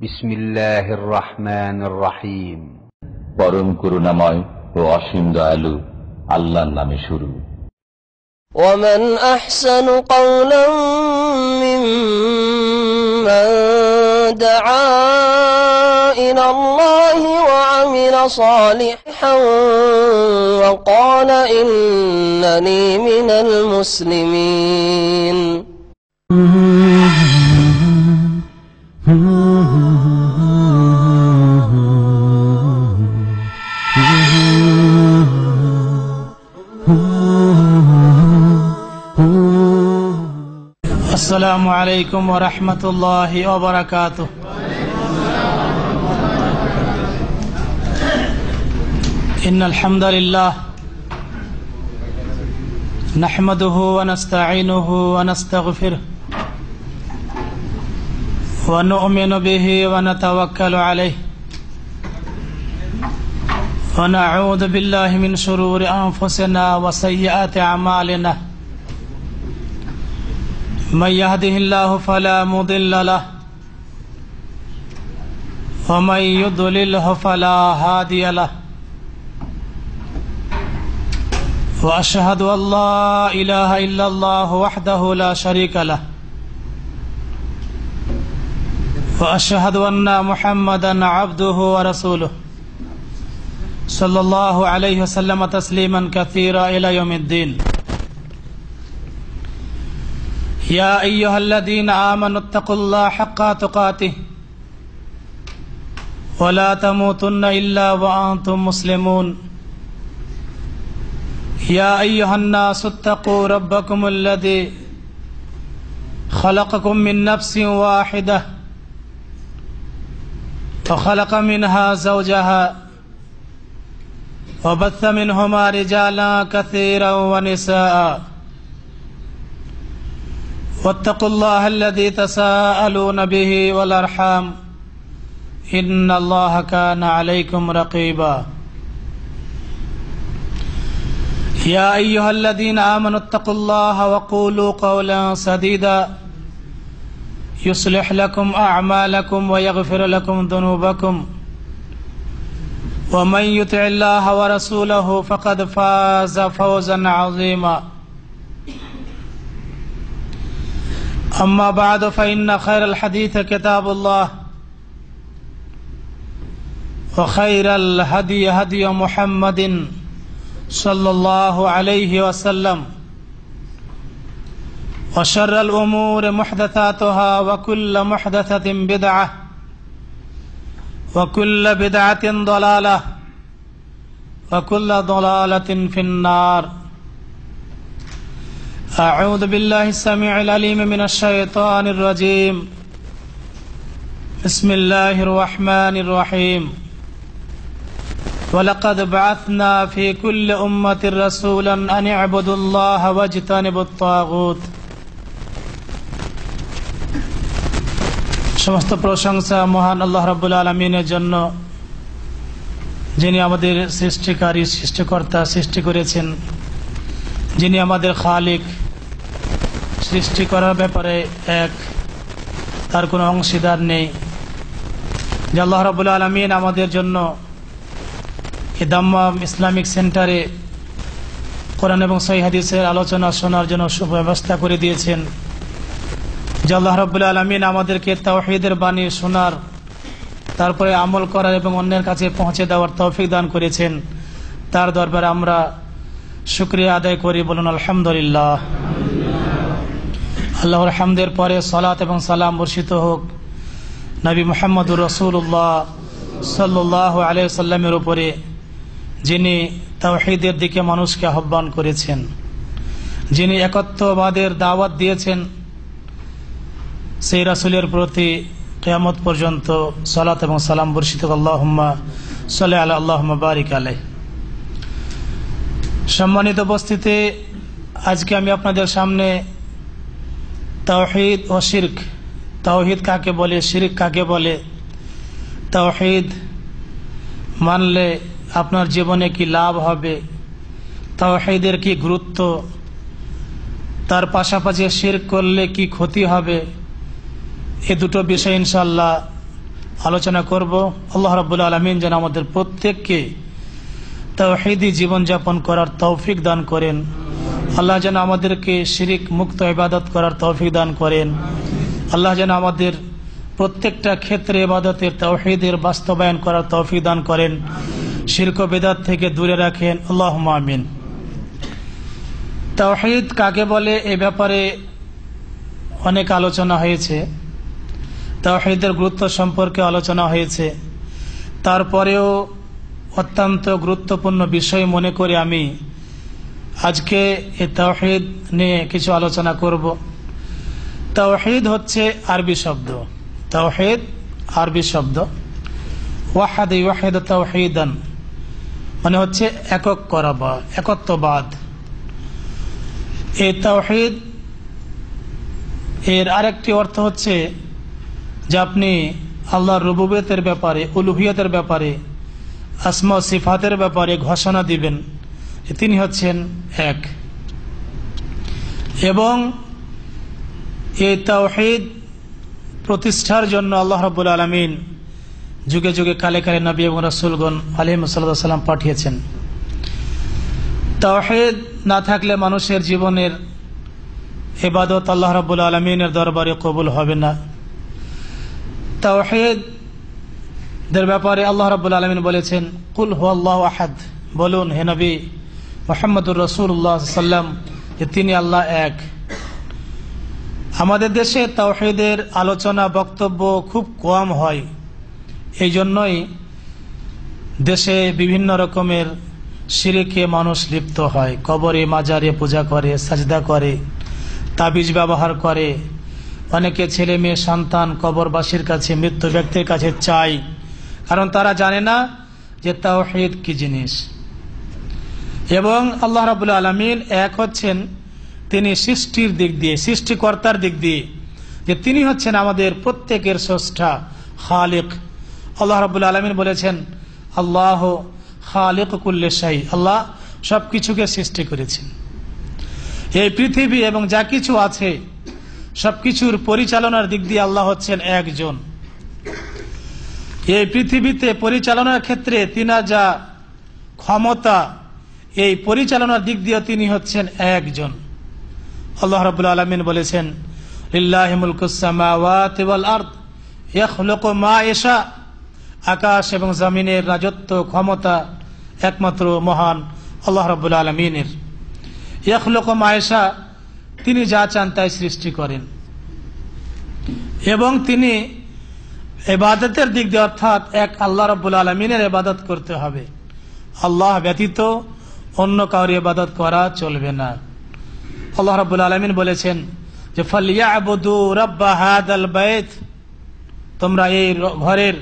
বিসমিল্লাহির রহমানির রহিম। পরম করুণাময় ও অসীম দয়ালু আল্লাহর নামে শুরু। ومن أحسن قولا ممن دعا إلى الله وعمل صالحا وقال إنني من المسلمين. السلام عليكم ورحمة الله وبركاته. إن الحمد لله نحمده ونستعينه ونستغفره ونؤمن به ونتوكل عليه ونعوذ بالله من شرور أنفسنا وسيئات أعمالنا. من يهده الله فلا مضل له ومن يضلله فلا هادي له وأشهد أن لا إله إلا الله وحده لا شريك له وأشهد أن محمدا عبده ورسوله صلى الله عليه وسلم تسليما كثيرا إلى يوم الدين. يا أيها الذين آمنوا اتقوا الله حق تقاته ولا تموتن إلا وأنتم مسلمون. يا أيها الناس اتقوا ربكم الذي خلقكم من نفس واحدة وخلق منها زوجها وبث منهما رجالا كثيرا ونساء واتقوا الله الذي تساءلون به والأرحام إن الله كان عليكم رقيبا. يا أيها الذين آمنوا اتقوا الله وقولوا قولا سديدا يصلح لكم أعمالكم ويغفر لكم ذنوبكم ومن يطع الله ورسوله فقد فاز فوزا عظيما. أما بعد فإن خير الحديث كتاب الله وخير الهدي هدي محمد صلى الله عليه وسلم وشر الأمور محدثاتها وكل محدثة بدعة وكل بدعة ضلالة وكل ضلالة في النار. أعوذ بالله السميع العليم من الشيطان الرجيم. بسم الله الرحمن الرحيم. ولقد بعثنا في كل أمة رسولا أن اعبدوا الله واجتنبوا الطاغوت. সমস্ত প্রশংসা মহান আল্লাহ রাব্বুল আলামিনের জন্য, যিনি আমাদের সৃষ্টিকারী, সৃষ্টিকর্তা, সৃষ্টি করেছেন, যিনি আমাদের খালিক, সৃষ্টি করার ব্যাপারে এক, তার কোনো অংশীদার নেই। যে আল্লাহ রাব্বুল আলামিন আমাদের জন্য এই দাম্মাম ইসলামিক সেন্টারে কোরআন এবং সহিহ হাদিসের আলোচনা শোনার জন্য সুব্যবস্থা করে দিয়েছেন। যে আল্লাহ রাব্বুল আলামিন আমাদেরকে তাওহীদের বাণী শোনার, তারপরে আমল করার এবং অন্যের কাছে পৌঁছে দেওয়ার তৌফিক দান করেছেন, তার দরবারে আমরা শুকরিয়া আদায় করি। বলুন আলহামদুলিল্লাহ। আল্লাহর হামদের পরে সালাত এবং সালাম বর্ষিত হোক নবী মুহাম্মদুর রাসূলুল্লাহ সাল্লাল্লাহু আলাইহি ওয়াসাল্লামের উপরে, যিনি তাওহীদের দিকে মানুষকে আহ্বান করেছেন, যিনি একত্ববাদের দাওয়াত দিয়েছেন। সেই রাসূলের প্রতি কিয়ামত পর্যন্ত সালাত এবং সালাম বর্ষিত হোক। আল্লাহুম্মা সাল্লি আলা আল্লাহুম্মা বারিক আলাইহি। সম্মানিত উপস্থিতি, আজকে আমি আপনাদের সামনে তাওহীদ ও শিরক, তাওহীদ কাকে বলে, শিরক কাকে বলে, তাওহীদ মানলে আপনার জীবনে কি লাভ হবে, তাওহীদের কি গুরুত্ব, তার পাশাপাশি শিরক করলে কি ক্ষতি হবে, এই দুটো বিষয় ইনশাআল্লাহ আলোচনা করব। আল্লাহ রাব্বুল আলামিন যেন আমাদের প্রত্যেককে তাওহীদি জীবনযাপন করার তৌফিক দান করেন। আল্লাহ যেন আমাদেরকে শিরিক মুক্ত ইবাদত করার তৌফিক দান করেন। আল্লাহ যেন আমাদের প্রত্যেকটা ক্ষেত্রে ইবাদতের তাওহীদের বাস্তবায়ন করার তৌফিক দান করেন, শিরক ও বিদআত থেকে দূরে রাখেন। আল্লাহুম্মা আমিন। তাওহীদ কাকে বলে এ ব্যাপারে অনেক আলোচনা হয়েছে, তাওহীদের গুরুত্ব সম্পর্কে আলোচনা হয়েছে। তারপরেও অত্যন্ত গুরুত্বপূর্ণ বিষয় মনে করে আমি আজকে এই তাওহীদ নিয়ে কিছু আলোচনা করব। তাওহীদ হচ্ছে আরবি শব্দ, তাওহীদ আরবি শব্দ, ওয়াহাদ ইউহিদ তাওহীদান মানে হচ্ছে একক করা বা একত্ববাদ। এই তাওহীদ এর আরেকটি অর্থ হচ্ছে যে আপনি আল্লাহর রুবুবিয়তের ব্যাপারে, উলুহিয়তের ব্যাপারে, আসমা ও সিফাতের ব্যাপারে ঘোষণা দিবেন যে তিনি হচ্ছেন এক। এবং এই তাওহীদ প্রতিষ্ঠার জন্য আল্লাহ রাব্বুল আলামিন যুগে যুগে কালে কালে নবী এবং রাসূলগণ আলাইহিস সালাম পাঠিয়েছেন। তাওহীদ না থাকলে মানুষের জীবনের ইবাদত আল্লাহ রাব্বুল আলামিনের দরবারে কবুল হবে না। তাওহীদের ব্যাপারে আল্লাহ রাব্বুল আলামিন বলেছেন, কুল হুয়াল্লাহু আহাদ, বলুন হে নবী মুহাম্মদুর রাসূলুল্লাহ সাল্লাল্লাহু আলাইহি ওয়াসাল্লাম যে তিনি আল্লাহ এক। আমাদের দেশে তাওহীদের আলোচনা বক্তব্য খুব কম হয়, এই জন্যই দেশে বিভিন্ন রকমের শিরকে মানুষ লিপ্ত হয়। কবরে মাজারে পূজা করে, সাজদা করে, তাবিজ ব্যবহার করে, অনেকে ছেলে মেয়ে সন্তান কবরবাসীর কাছে, মৃত্যু ব্যক্তির কাছে চাই, কারণ তারা জানে না যে তাওহীদ কি জিনিস। এবং আল্লাহ রাব্বুল আলামিন এক হচ্ছেন তিনি সৃষ্টির দিক দিয়ে, সৃষ্টিকর্তার দিক দিয়ে, যে তিনি হচ্ছেন আমাদের প্রত্যেকের স্রষ্টা, খালিক। আল্লাহ রাব্বুল আলামিন বলেছেন, আল্লাহ খালিক কুল্লি শাই, আল্লাহ সবকিছুকে সৃষ্টি করেছেন। এই পৃথিবী এবং যা কিছু আছে সবকিছুর পরিচালনার দিক দিয়ে আল্লাহ হচ্ছেন একজন। এই পৃথিবীতে পরিচালনার ক্ষেত্রে তিনার যা ক্ষমতা, এই পরিচালনার দিক দিয়ে তিনি হচ্ছেন একজন। আল্লাহ রাব্বুল আলামিন বলেছেন, লিল্লাহি মুলকুস সামাওয়াতি ওয়াল আরদ ইয়াখলুকু মা ইয়াশা, আকাশ এবং জমিনের রাজত্ব ক্ষমতা একমাত্র মহান আল্লাহ রাব্বুল আলামিনের। ইয়াখলুকু মা ইয়াশা, তিনি যা চান তাই সৃষ্টি করেন। এবং তিনি ইবাদতের দিক দিয়ে, অর্থাৎ এক আল্লাহ রাব্বুল আলামিনের ইবাদত করতে হবে, আল্লাহ ব্যতীত অন্য কারো ইবাদত করা চলবে না। আল্লাহ রাব্বুল আলামিন বলেছেন যে ফালইয়াবুদু রাব্ব হাদাল বাইত, তোমরা এই ঘরের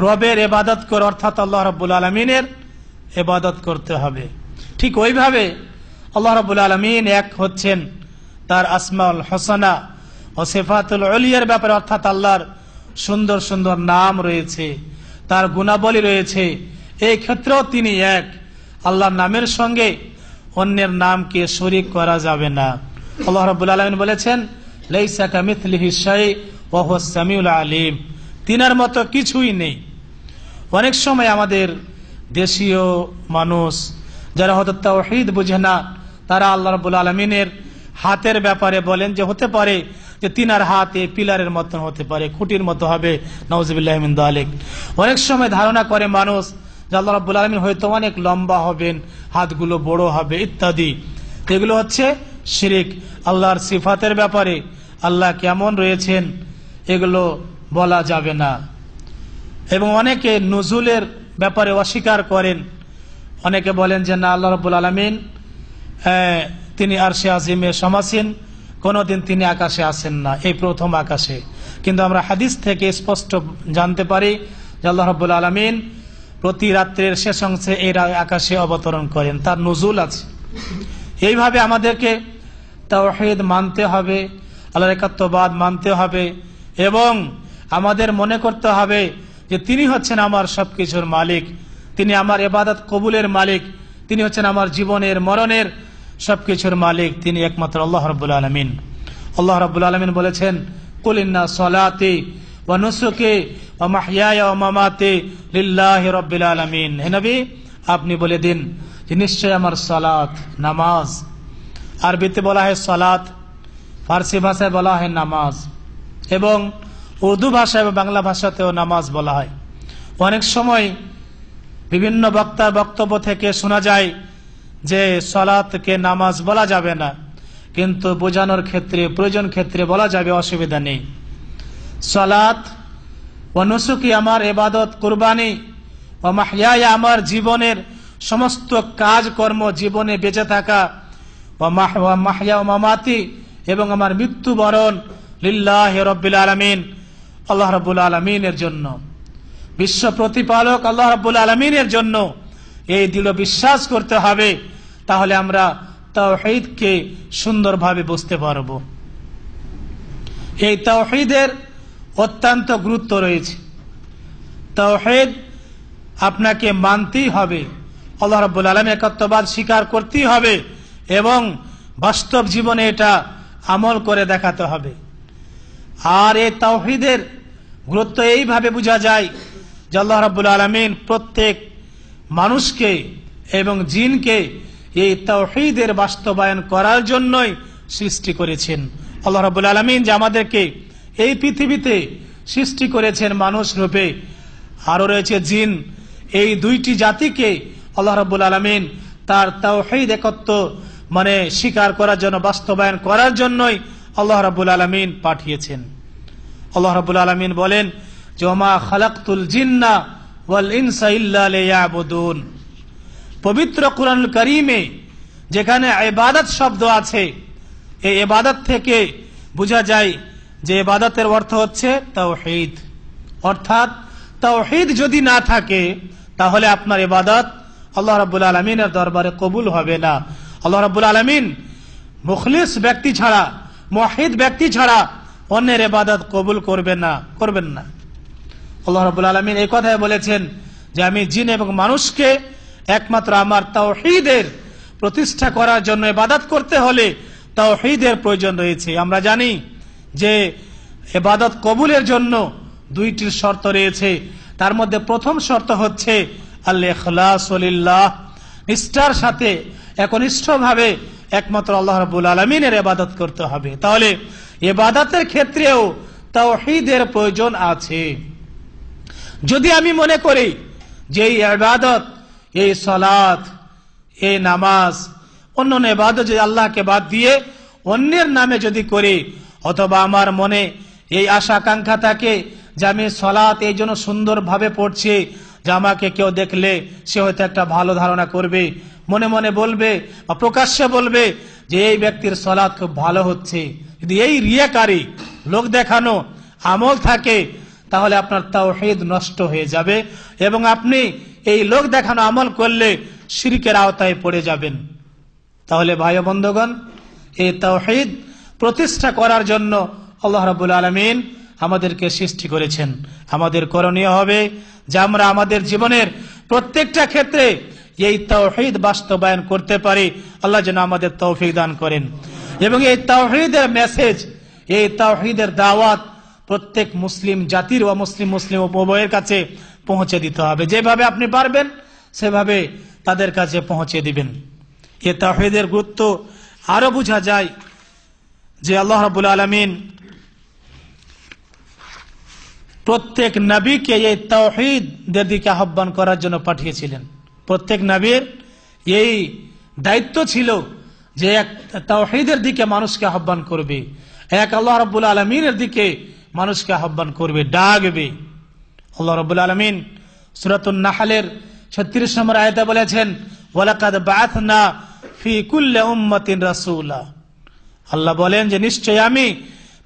রবের ইবাদত করো, অর্থাৎ আল্লাহ রাব্বুল আলামিনের ইবাদত করতে হবে। ঠিক ওইভাবে আল্লাহ রাব্বুল আলামিন এক হচ্ছেন, তার আসমাউল হোসনা ও সিফাতুল উলিয়ার ব্যাপারে, অর্থাৎ আল্লাহর সুন্দর সুন্দর নাম রয়েছে, তার গুণাবলী রয়েছে, এই ক্ষেত্রেও তিনি এক। আল্লাহর নামের সঙ্গে অন্যের নামকে শরীক করা যাবে না। আল্লাহ রাব্বুল আলামিন বলেছেন, লাইসা কামিথলিহি শাই ওয়া হুয়াস সামিউল আলিম, তিনার মতো কিছুই নেই। অনেক সময় আমাদের দেশীয় মানুষ যারা হয়তো তাওহীদ বুঝে না, তারা আল্লাহ রাব্বুল আলামিনের হাতের ব্যাপারে বলেন যে হতে পারে যে তিনার হাত এই পিলারের মতন হতে পারে, খুঁটির মতো হবে, নাউযুবিল্লাহি মিন যালিক। অনেক সময় ধারণা করে মানুষ যে আল্লাহ রাব্বুল আলামিন হয়তো অনেক লম্বা হবেন, হাতগুলো বড় হবে ইত্যাদি। এগুলো হচ্ছে শিরিক। আল্লাহর সিফাতের ব্যাপারে, আল্লাহ কেমন রয়েছেন, এগুলো বলা যাবে না। এবং অনেকে নুজুলের ব্যাপারে অস্বীকার করেন, অনেকে বলেন যে না, আল্লাহ রাব্বুল আলামিন তিনি আরশে আজিমে সমাসীন, কোনদিন তিনি আকাশে আসেন না, এই প্রথম আকাশে। কিন্তু আমরা হাদিস থেকে স্পষ্ট জানতে পারি যে আল্লাহ রাব্বুল আলামিন প্রতি রাত্রের শেষ অংশে এই আকাশে অবতরণ করেন, তার নুজুল আছে। এইভাবে আমাদেরকে তাওহীদ মানতে হবে, আল্লাহর একাত্মবাদ মানতে হবে, এবং আমাদের মনে করতে হবে যে তিনি হচ্ছেন আমার সবকিছুর মালিক, তিনি আমার ইবাদত কবুলের মালিক, তিনি হচ্ছেন আমার জীবনের মরণের সবকিছুর মালিক, তিনি একমাত্র আল্লাহ রাব্বুল আলামিন। আল্লাহ রাব্বুল আলামিন বলেছেন, কুল ইন্না সলাতি ওয়া নুসুকি ওয়া মাহইয়ায়া ওয়া মামাতি লিল্লাহি রাব্বিল আলামিন। হে নবী, আপনি বলে দিন যে নিশ্চয় আমার সালাত, নামাজ, আরবিতে বলা হয় সালাত, ফার্সি ভাষায় বলা হয় নামাজ, এবং উর্দু ভাষায় এবং বাংলা ভাষাতেও নামাজ বলা হয়। অনেক সময় বিভিন্ন বক্তার বক্তব্য থেকে শোনা যায় যে সালাতকে নামাজ বলা যাবে না, কিন্তু বোঝানোর ক্ষেত্রে, প্রয়োজন ক্ষেত্রে বলা যাবে, অসুবিধা নেই। সালাত ওয়া নুসুকি আমার ইবাদত, কুরবানি, ওয়া মাহইয়ায়া আমার জীবনের সমস্ত কাজকর্ম, জীবনে বেঁচে থাকা, ওয়া মাহইয়া ওয়া মামাতি এবং আমার মৃত্যুবরণ লিল্লাহি রাব্বিল আলামিন, আল্লাহ রাব্বুল আলামিনের জন্য, বিশ্ব প্রতিপালক আল্লাহ রাব্বুল আলামিনের জন্য, এই দৃঢ় বিশ্বাস করতে হবে। তাহলে আমরা তাওহীদকে সুন্দরভাবে বুঝতে পারব। এই তাওহীদের অত্যন্ত গুরুত্ব রয়েছে। তাওহীদ আপনাকে মানতেই হবে, আল্লাহ রাব্বুল আলামিনের একাত্মবাদ স্বীকার করতেই হবে এবং বাস্তব জীবনে এটা আমল করে দেখাতে হবে। আর এই তাওহীদের গুরুত্ব এইভাবে বোঝা যায় যে আল্লাহ রাব্বুল আলামিন প্রত্যেক মানুষকে এবং জিনকে এই তাওহীদের বাস্তবায়ন করার জন্যই সৃষ্টি করেছেন। আল্লাহ রাব্বুল আলামিন যে আমাদেরকে এই পৃথিবীতে সৃষ্টি করেছেন মানুষ রূপে, আরো রয়েছে জিন, এই দুইটি জাতিকে আল্লাহ রাব্বুল আলামিন তার তাওহীদ একত্ব স্বীকার করার জন্য, বাস্তবায়ন করার জন্যই আল্লাহ রাব্বুল আলামিন পাঠিয়েছেন। আল্লাহ রাব্বুল আলামিন বলেন যে ওমা খালাকতুল জিন্না ওয়াল ইনসা ইল্লা লিয়াবুদুন। পবিত্র কুরআনুল কারীমে যেখানে ইবাদত শব্দ আছে, এই ইবাদত থেকে বোঝা যায় যে ইবাদতের অর্থ হচ্ছে তাওহীদ। অর্থাৎ তাওহীদ যদি না থাকে তাহলে আপনার ইবাদত আল্লাহ রাব্বুল আলামিনের দরবারে কবুল হবে না। আল্লাহ রাব্বুল আলামিন মুখলিস ব্যক্তি ছাড়া, মুওয়াহহিদ ব্যক্তি ছাড়া অন্যের ইবাদত কবুল করবেন না। আল্লাহ রাব্বুল আলামিন এই কথাই বলেছেন যে আমি জিন এবং মানুষকে একমাত্র আমার তাওহীদের প্রতিষ্ঠা করার জন্য ইবাদত করতে হলে তাওহীদের প্রয়োজন রয়েছে। আমরা জানি যে ইবাদত কবুলের জন্য দুইটি শর্ত রয়েছে। তার মধ্যে প্রথম শর্ত হচ্ছে আল ইখলাসু লিল্লাহ, নিষ্ঠার সাথে একনিষ্ঠভাবে একমাত্র আল্লাহ রাব্বুল আলামিনের ইবাদত করতে হবে। তাহলে ইবাদতের ক্ষেত্রেও তাওহীদের প্রয়োজন আছে। যদি আমি মনে করি যে এই ইবাদত, এই সালাত, এই নামাজ, অন্যান্য ইবাদত যদি আল্লাহকে বাদ দিয়ে অন্যের নামে যদি করি, অথবা আমার মনে এই আশা আকাঙ্ক্ষা থাকে যে আমি সালাত এই জন্য সুন্দরভাবে পড়ছি যে আমাকে কেউ দেখলে সে হয়তো একটা ভালো ধারণা করবে, মনে মনে বলবে বা প্রকাশ্যে বলবে যে এই ব্যক্তির সালাত খুব ভালো হচ্ছে, যদি এই রিয়াকারী, লোক দেখানো আমল থাকে তাহলে আপনার তাওহীদ নষ্ট হয়ে যাবে এবং আপনি এই লোক দেখানো আমল করলে শিরকের আওতায় পড়ে যাবেন। তাহলে ভাই ও বন্ধুগণ, এই তাওহীদ প্রতিষ্ঠা করার জন্য আল্লাহ রাব্বুল আলামিন আমাদেরকে সৃষ্টি করেছেন। আমাদের করণীয় হবে যে আমরা আমাদের জীবনের প্রত্যেকটা ক্ষেত্রে এই তাওহীদ বাস্তবায়ন করতে পারি। আল্লাহ যেন আমাদের তৌফিক দান করেন এবং এই তাওহীদের মেসেজ, এই তাওহীদের দাওয়াত প্রত্যেক মুসলিম জাতির ও মুসলিম উভয়ের কাছে পৌঁছে দিতে হবে। যেভাবে আপনি পারবেন সেভাবে তাদের কাছে পৌঁছে দিবেন। এই তাওহীদের গুরুত্ব আরো বোঝা যায় যে আল্লাহ রাব্বুল আলামিন প্রত্যেক নবীকে এই তাওহীদের দিকে আহ্বান করার জন্য পাঠিয়েছিলেন। প্রত্যেক নবীর এই দায়িত্ব ছিল যে এক তাওহীদের দিকে মানুষকে আহ্বান করবে, এক আল্লাহ রাব্বুল আলামিনের দিকে মানুষকে আহ্বান করবে, ডাকবে। আল্লাহ রাব্বুল আলামিন সূরাতুন নাহলের 36 নম্বর আয়াতে বলেছেন ওয়ালাকাদ বাআথনা ফি কুল্লি উম্মাতিন রাসূলা। আল্লাহ বলেন যে নিশ্চয় আমি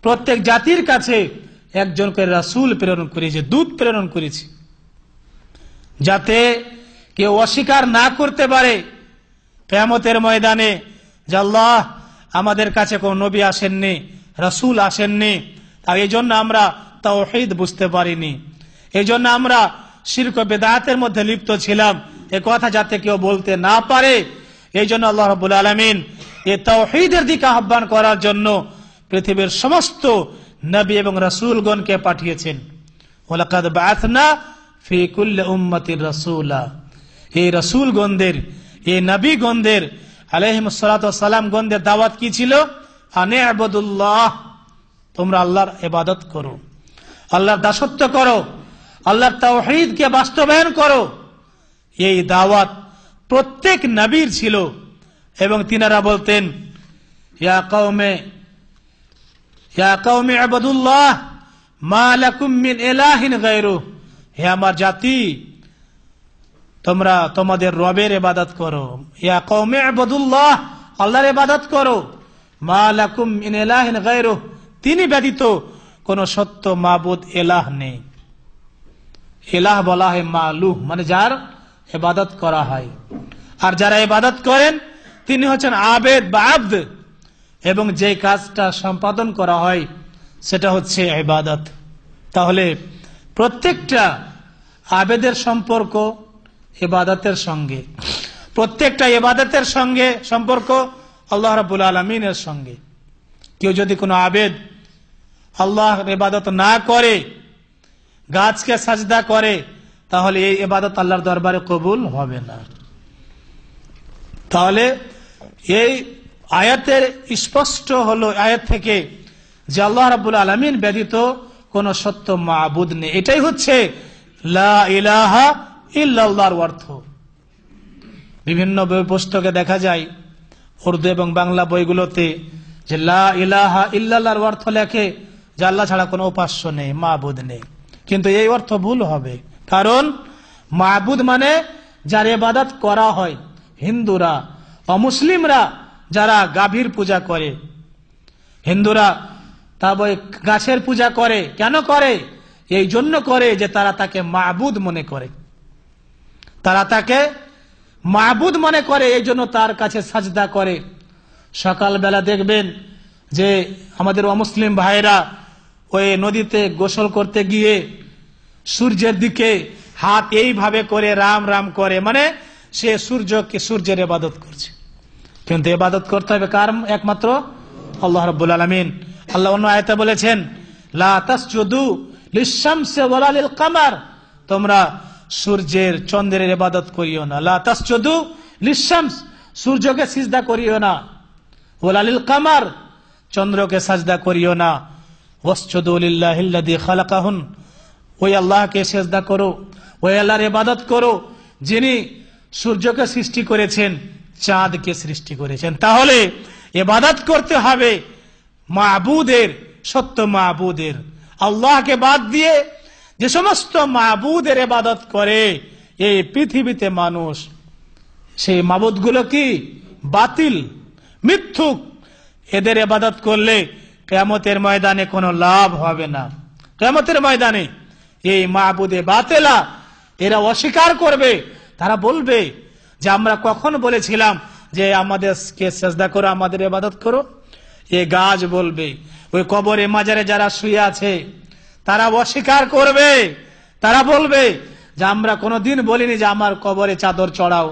প্রত্যেক জাতির কাছে একজন করে রাসূল প্রেরণ করেছি, দূত প্রেরণ করেছি, যাতে কেউ অস্বীকার না করতে পারে কিয়ামতের ময়দানে যে আল্লাহ আমাদের কাছে কোন নবী আসেননি, রাসূল আসেননি, তাই এই জন্য আমরা তাওহীদ বুঝতে পারিনি, এই জন্য আমরা শিরক ও বিদআতের মধ্যে লিপ্ত ছিলাম, এ কথা যাতে কেউ বলতে না পারে। এই জন্য আল্লাহ রাব্বুল আলামিন এই তাওহীদের দিকে আহ্বান করার জন্য পৃথিবীর সমস্ত নবী এবং রাসূলগণকে পাঠিয়েছেন। ওয়ালাকাদ বাআথনা ফি কুল্লি উম্মাতির রাসূলা, এই রাসূলগণদের, এই নবীগণদের আলাইহিমুস সালাতু ওয়াস সালাম গণদের দাওয়াত কি ছিল? আনে আবুদুল্লাহ, তোমরা আল্লাহর ইবাদত করো, আল্লাহর দাসত্ব করো, আল্লাহর তাওহীদকে বাস্তবায়ন করো। এই দাওয়াত প্রত্যেক নবীর ছিল এবং তিনারা বলতেন ইয়া কওমে আবুদুল্লাহ মা লাকুম মিন ইলাহিন গায়রুহু, হে আমার জাতি তোমরা তোমাদের রবের ইবাদত করো। ইয়া কওমে আবুদুল্লাহ, আল্লাহর ইবাদত করো। মা লাকুম মিন ইলাহিন গায়রুহু, তিনি ব্যতীত কোন সত্য মাবুদ ইলাহ নেই। ইলাহ বলা হয় মালুহ, মানে যার ইবাদত করা হয়। আর যারা ইবাদত করেন তিনি হচ্ছেন আবেদ বা আব্দ, এবং যে কাজটা সম্পাদন করা হয় সেটা হচ্ছে ইবাদত। তাহলে প্রত্যেকটা আবেদের সম্পর্ক ইবাদতের সঙ্গে, প্রত্যেকটা ইবাদতের সঙ্গে সম্পর্ক আল্লাহ রাব্বুল আলামিনের সঙ্গে। কেউ যদি কোনো আবেদ আল্লাহর ইবাদত না করে, গাছকে সাজদা করে, তাহলে এই ইবাদত আল্লাহর দরবারে কবুল হবে না। তাহলে এই আয়াতের স্পষ্ট হলো আয়াত থেকে যে আল্লাহ রাব্বুল আলামিন ব্যতীত কোন সত্য মাবুদ নেই। এটাই হচ্ছে লা ইলাহা ইল্লাল্লাহর অর্থ। বিভিন্ন বই পুস্তকে দেখা যায়, উর্দু এবং বাংলা বইগুলোতে, যে লা ইলাহা ইল্লাল্লাহর অর্থ লেখে যে আল্লাহ ছাড়া কোনো উপাস্য নেই, মাবুদ নেই। কিন্তু এই অর্থ ভুল হবে, কারণ মাবুদ মানে যার ইবাদত করা হয়। হিন্দুরা, অমুসলিমরা যারা গাভীর পূজা করে, হিন্দুরা তারপরে গাছের পূজা করে, কেন করে? এই জন্য করে যে তারা তাকে মাবুদ মনে করে, তারা তাকে মাবুদ মনে করে, এই জন্য তার কাছে সাজদা করে। সকালবেলা দেখবেন যে আমাদের অমুসলিম ভাইরা ওই নদীতে গোসল করতে গিয়ে সূর্যের দিকে হাত এইভাবে করে রাম রাম করে, মানে সে সূর্যের ইবাদত করছে। কিন্তু ইবাদত করতে হবে কার? একমাত্র আল্লাহ রাব্বুল আলামিন। আল্লাহ অন্য আয়াতে বলেছেন লা তাসজুদু লিশ-শামসি ওয়ালা লিল-কামার, তোমরা সূর্যের চন্দ্রের ইবাদত করিও না। লা তাসজুদু লিশ-শামস, সূর্যকে সিজদা করিও না। ওয়ালা লিল-কামার, চন্দ্রকে সাজদা করিও না। ওয়াসজুদু লিল্লাহিল্লাযী খালাকাহুন, ওই আল্লাহকে সিজদা করো, ওই আল্লাহর ইবাদত করো যিনি সূর্যকে সৃষ্টি করেছেন, চাঁদকে সৃষ্টি করেছেন। তাহলে ইবাদত করতে হবে মাবুদের, সত্য মাবুদের। আল্লাহকে বাদ দিয়ে যে সমস্ত মাবুদের ইবাদত করে এই পৃথিবীতে মানুষ, সেই মাবুদগুলো কি? বাতিল, মিথ্যুক। এদের ইবাদত করলে কিয়ামতের ময়দানে কোনো লাভ হবে না। কিয়ামতের ময়দানে এই মাবুদে বাতিলা এরা অস্বীকার করবে। তারা বলবে যে আমরা কখন বলেছিলাম যে আমাদেরকে সিজদা করো, আমাদের ইবাদত করো? এই গাছ বলবে, ওই কবরে মাজারে যারা শুয়ে আছে তারা অস্বীকার করবে। তারা বলবে যে আমরা কোনোদিন বলিনি যে আমার কবরে চাদর চড়াও,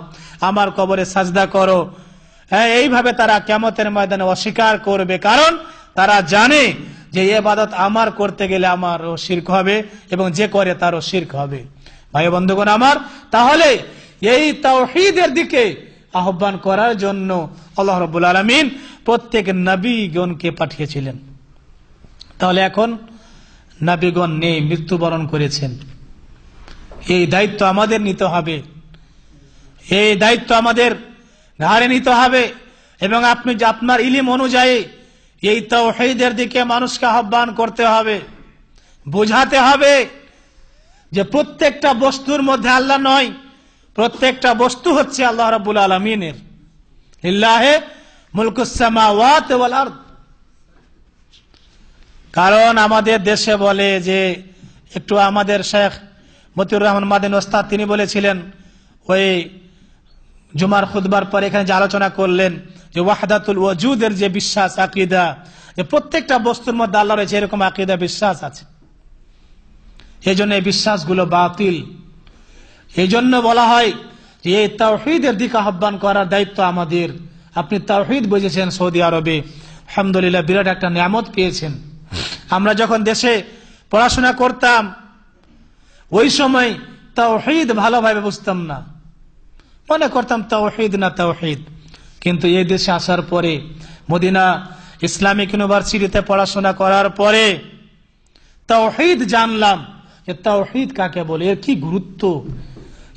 আমার কবরে সাজদা করো। হ্যাঁ, এইভাবে তারা কিয়ামতের ময়দানে অস্বীকার করবে, কারণ তারা জানে যে ইবাদত আমার করতে গেলে আমারও শিরক হবে এবং যে করে তারও শিরক হবে। ভাই বন্ধুগণ আমার, তাহলে এই তাওহীদের দিকে আহ্বান করার জন্য আল্লাহ রাব্বুল আলামিন প্রত্যেক নবীগণকে পাঠিয়েছিলেন। তাহলে এখন নবীগণ নেই, মৃত্যুবরণ করেছেন। এই দায়িত্ব আমাদের নিতে হবে, এই দায়িত্ব আমাদের ঘাড়ে নিতে হবে এবং আপনি যে আপনার ইলম অনুযায়ী এই তাওহীদের দিকে মানুষকে আহ্বান করতে হবে, বোঝাতে হবে যে প্রত্যেকটা বস্তুর মধ্যে আল্লাহ নয়, প্রত্যেকটা বস্তু হচ্ছে আল্লাহ রাব্বুল আলামিনের। লিল্লাহি মুলকুস সামাওয়াতি ওয়াল আরদ। কারণ আমাদের দেশে বলে যে, একটু আমাদের শেখ মতিউর রহমান মাদানী ওস্তাদ তিনি বলেছিলেন ওই জুমার খুতবার পর এখানে যে আলোচনা করলেন যে ওয়াহদাতুল ওয়াজুদের যে বিশ্বাস, আকীদা, যে প্রত্যেকটা বস্তুর মধ্যে আল্লাহ রয়েছে, এরকম আকীদা বিশ্বাস আছে। এই জন্য এই বিশ্বাসগুলো বাতিল। এই জন্য বলা হয় যে এই তাওহীদের দিকে আহ্বান করার দায়িত্ব আমাদের। আপনি তাওহীদ বুঝেছেন সৌদি আরবে, আলহামদুলিল্লাহ বিরাট একটা নিয়ামত পেয়েছেন। আমরা যখন দেশে পড়াশোনা করতাম ওই সময় তাওহীদ ভালোভাবে বুঝতাম না, মনে করতাম তাওহীদ না তাওহীদ। কিন্তু এই দেশে আসার পরে, মদিনা ইসলামিক ইউনিভার্সিটিতে পড়াশোনা করার পরে তাওহীদ জানলাম যে তাওহীদ কাকে বলে, এর কি গুরুত্ব,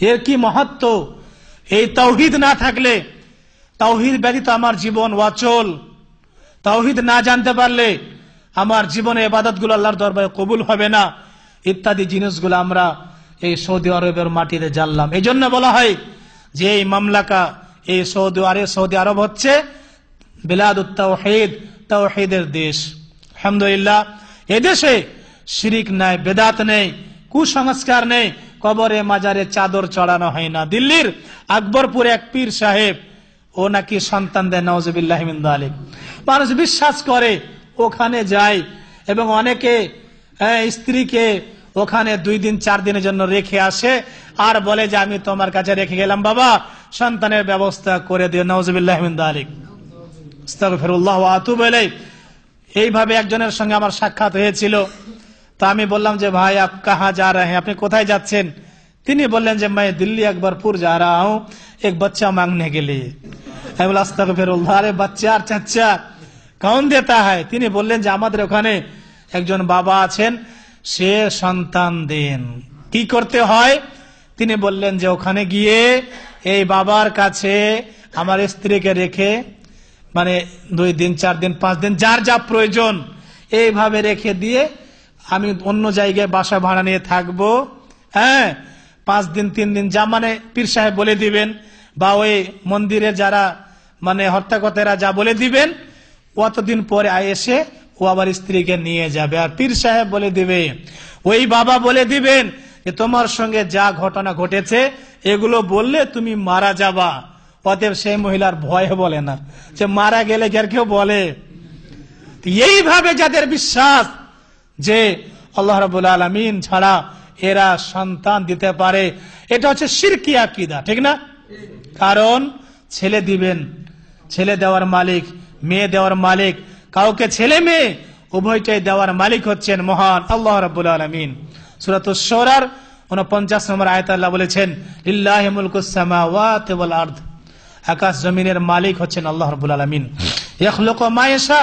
এর কি মহত্ব। এই তাওহীদ না থাকলে, তাওহীদ ব্যতীত আমার জীবন অচল। তাওহীদ না জানতে পারলে আমার জীবনে ইবাদতগুলো আল্লাহর দরবারে কবুল হবে না, ইত্যাদি জিনিসগুলো আমরা এই সৌদি আরবের মাটিতে জানলাম। এই জন্য বলা হয় যে এই মামলাকা, এই সৌদি আরব হচ্ছে বিলাদুত তাওহীদ, তাওহীদের দেশ। আলহামদুলিল্লাহ, এদেশে শিরিক নাই, বেদাত নেই, কুসংস্কার নেই, কবরে মাজারে চাদর চড়ানো হয় না। দিল্লির আকবরপুরে এক পীর সাহেব, ও নাকি সন্তান দেয়, নাউজুবিল্লাহি মিন যালিক। মানুষ বিশ্বাস করে, ওখানে যায় এবং অনেকে স্ত্রীকে ওখানে 2 দিন 4 দিনের জন্য রেখে আসে আর বলে যে আমি তোমার কাছে রেখে গেলাম বাবা, সন্তানের ব্যবস্থা করে দিও, নাউজুবিল্লাহি মিন যালিক, আস্তাগফিরুল্লাহ ওয়া আতুবু ইলাইহি। এইভাবে একজনের সঙ্গে আমার সাক্ষাৎ হয়েছিল। তো আমি বললাম যে ভাই আপ কাহা যা রহে হ্যাঁ, আপনি কোথায় যাচ্ছেন? তিনি বললেন যে मैं दिल्ली अकबरपुर जा रहा हूं एक बच्चा मांगने के लिए। আমি বললাম আস্তাগফিরুল্লাহ, আরে বাচ্চা আর চাচা কौन देता है? তিনি বললেন যে আমাদের ওখানে একজন বাবা আছেন, সে সন্তান দেন। কি করতে হয়? তিনি বললেন যে ওখানে গিয়ে এই বাবার কাছে আমার স্ত্রীকে রেখে, মানে 2 দিন 4 দিন 5 দিন যার যা প্রয়োজন এইভাবে রেখে দিয়ে আমি অন্য জায়গায় বাসা ভাড়া নিয়ে থাকবো। হ্যাঁ, 5 দিন 3 দিন যা মানে পীর সাহেব বলে দিবেন, বা ওই মন্দিরে যারা মানে হর্তাকর্তারা যা বলে দিবেন, অতদিন পরে এসে ও আবার স্ত্রীকে নিয়ে যাবে। আর পীর সাহেব বলে দিবে, ওই বাবা বলে দিবেন যে তোমার সঙ্গে যা ঘটনা ঘটেছে এগুলো বললে তুমি মারা যাবা। অতএব সেই মহিলার ভয় বলে না, যে মারা গেলে কি আর কেউ বলে? এইভাবে যাদের বিশ্বাস যে আল্লাহ রাব্বুল আলামিন ছাড়া এরা সন্তান দিতে পারে, এটা হচ্ছে শিরকি আকীদা, ঠিক না? কারণ ছেলে দিবেন, ছেলে দেওয়ার মালিক, মেয়ে দেওয়ার মালিক, কাউকে ছেলে মেয়ে উভয়টাই দেওয়ার মালিক হচ্ছেন মহান আল্লাহ রাব্বুল আলামিন। সূরাতুশ শূরার 49 নম্বর আয়াতে আল্লাহ বলেছেন, লিল্লাহি মুলকুস সামাওয়াতি ওয়াল আরদ, আকাশ জমিনের মালিক হচ্ছেন আল্লাহ রাব্বুল আলামিন। ইয়াখলুকু মা ইয়াশা,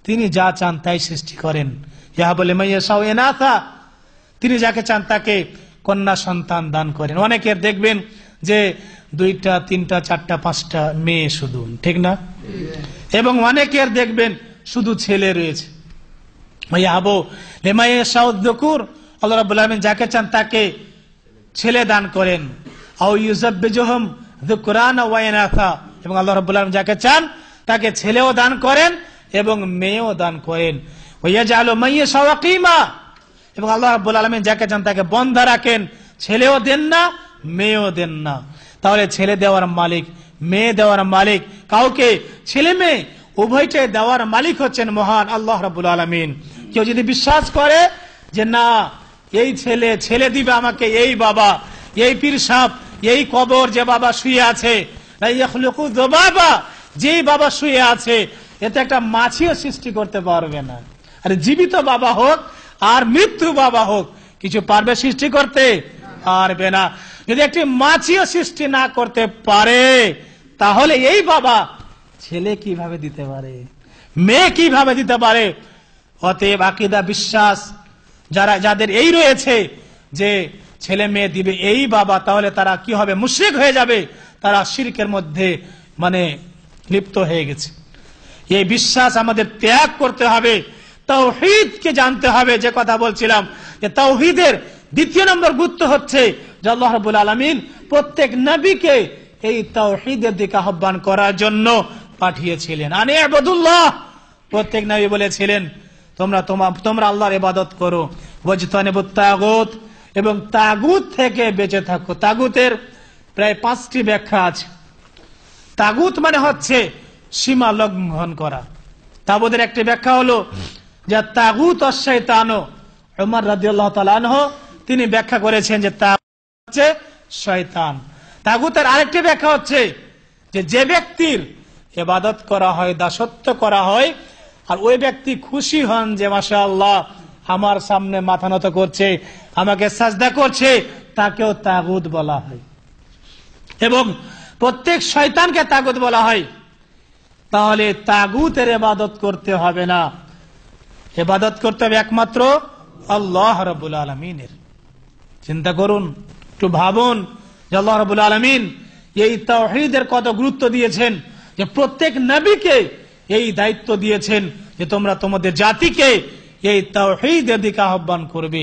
তিনি যা চান তাই সৃষ্টি করেন। ইয়াহাবু লিমান ইয়াশাউ ইনাসা, তিনি যাকে চান তাকে কন্যা সন্তান দান করেন। অনেকের দেখবেন যে 2টা 3টা 4টা 5টা মেয়ে শুধু, ঠিক না? এবং অনেকের দেখবেন শুধু ছেলে রয়েছে। ইয়াহাবু লিমান ইয়াশাউ যুকুর, আল্লাহ রাব্বুল আলামিন যাকে চান তাকে ছেলে দান করেন। আও ইউযাব্বিজুহুম যুকরানা ওয়া ইনাসা, এবং আল্লাহ রাব্বুল আলামিন যাকে চান তাকে ছেলেও দান করেন এবং মেয়েও দান করেন। ওয়াইয়াজআলু মান ইয়াশাউ আকিমা, এবং আল্লাহ রাব্বুল আলামিন যাকে চান তাকে বন্ধা রাখেন, ছেলেও দেন না মেয়েও দেন না। তাহলে ছেলে দেওয়ার মালিক, মেয়ে দেওয়ার মালিক, কাউকে ছেলে মেয়ে উভয়টাই দেওয়ার মালিক হচ্ছেন মহান আল্লাহ রাব্বুল আলামিন। কেউ যদি বিশ্বাস করে যে না এই ছেলে দিবে আমাকে এই বাবা, এই পীর সাহেব, এই কবর যে বাবা শুয়ে আছে, যেই বাবা শুয়ে আছে এতে একটা মাছিও সৃষ্টি করতে পারবে না। আরে জীবিত বাবা হোক আর মৃত্যু বাবা হোক, কিছু পারবে সৃষ্টি করতে? পারবে না। যদি একটি মাছিও সৃষ্টি না করতে পারে, তাহলে এই বাবা ছেলে কিভাবে দিতে পারে, মেয়ে কিভাবে দিতে পারে? অতএব আকীদা বিশ্বাস যাদের এই রয়েছে যে ছেলে মেয়ে দিবে এই বাবা, তাহলে তারা কি হবে? মুশরিক হয়ে যাবে, তারা শিরকের মধ্যে মানে লিপ্ত হয়ে গেছে। এই বিশ্বাস আমাদের ত্যাগ করতে হবে, তাওহীদকে জানতে হবে। যে কথা বলছিলাম যে তাওহীদের 2 নম্বর গুরুত্ব হচ্ছে যে আল্লাহ রাব্বুল আলামিন প্রত্যেক নবীকে এই তাওহীদের দিকে আহ্বান করার জন্য পাঠিয়েছিলেন। আনি ইবাদুল্লাহ, প্রত্যেক নবী বলেছিলেন তোমরা আল্লাহর ইবাদত করো। ওয়াজতানিবুত তাগুত, এবং তাগুত থেকে বেঁচে থাকো। তাগুতের প্রায় 5টি ব্যাখ্যা আছে। তাগুত মানে হচ্ছে সীমা লঙ্ঘন করা। তাগুতের একটি ব্যাখ্যা হলো যে তাগুত অশয়তান। ওমর রাদিয়াল্লাহু তাআলা আনহু তিনি ব্যাখ্যা করেছেন যে তাগুত হচ্ছে শয়তান। তাগুতের আরেকটি ব্যাখ্যা হচ্ছে যে ব্যক্তির ইবাদত করা হয়, দাসত্ব করা হয়, আর ওই ব্যক্তি খুশি হন যে মাশাআল্লাহ আমার সামনে মাথা নত করছে, আমাকে সাজদা করছে তাকেও তাগুত বলা হয়, এবং প্রত্যেক শয়তানকে তাগুত বলা হয়। তাহলে তাগুতের ইবাদত করতে হবে না, ইবাদত করতে হবে একমাত্র আল্লাহ রাব্বুল আলামিনের। চিন্তা করুন, একটু ভাবুন যে আল্লাহ রাব্বুল আলামিন এই তাওহীদের কত গুরুত্ব দিয়েছেন, যে প্রত্যেক নবীকে এই দায়িত্ব দিয়েছেন যে তোমরা তোমাদের জাতিকে এই তাওহীদের দিকে আহ্বান করবে।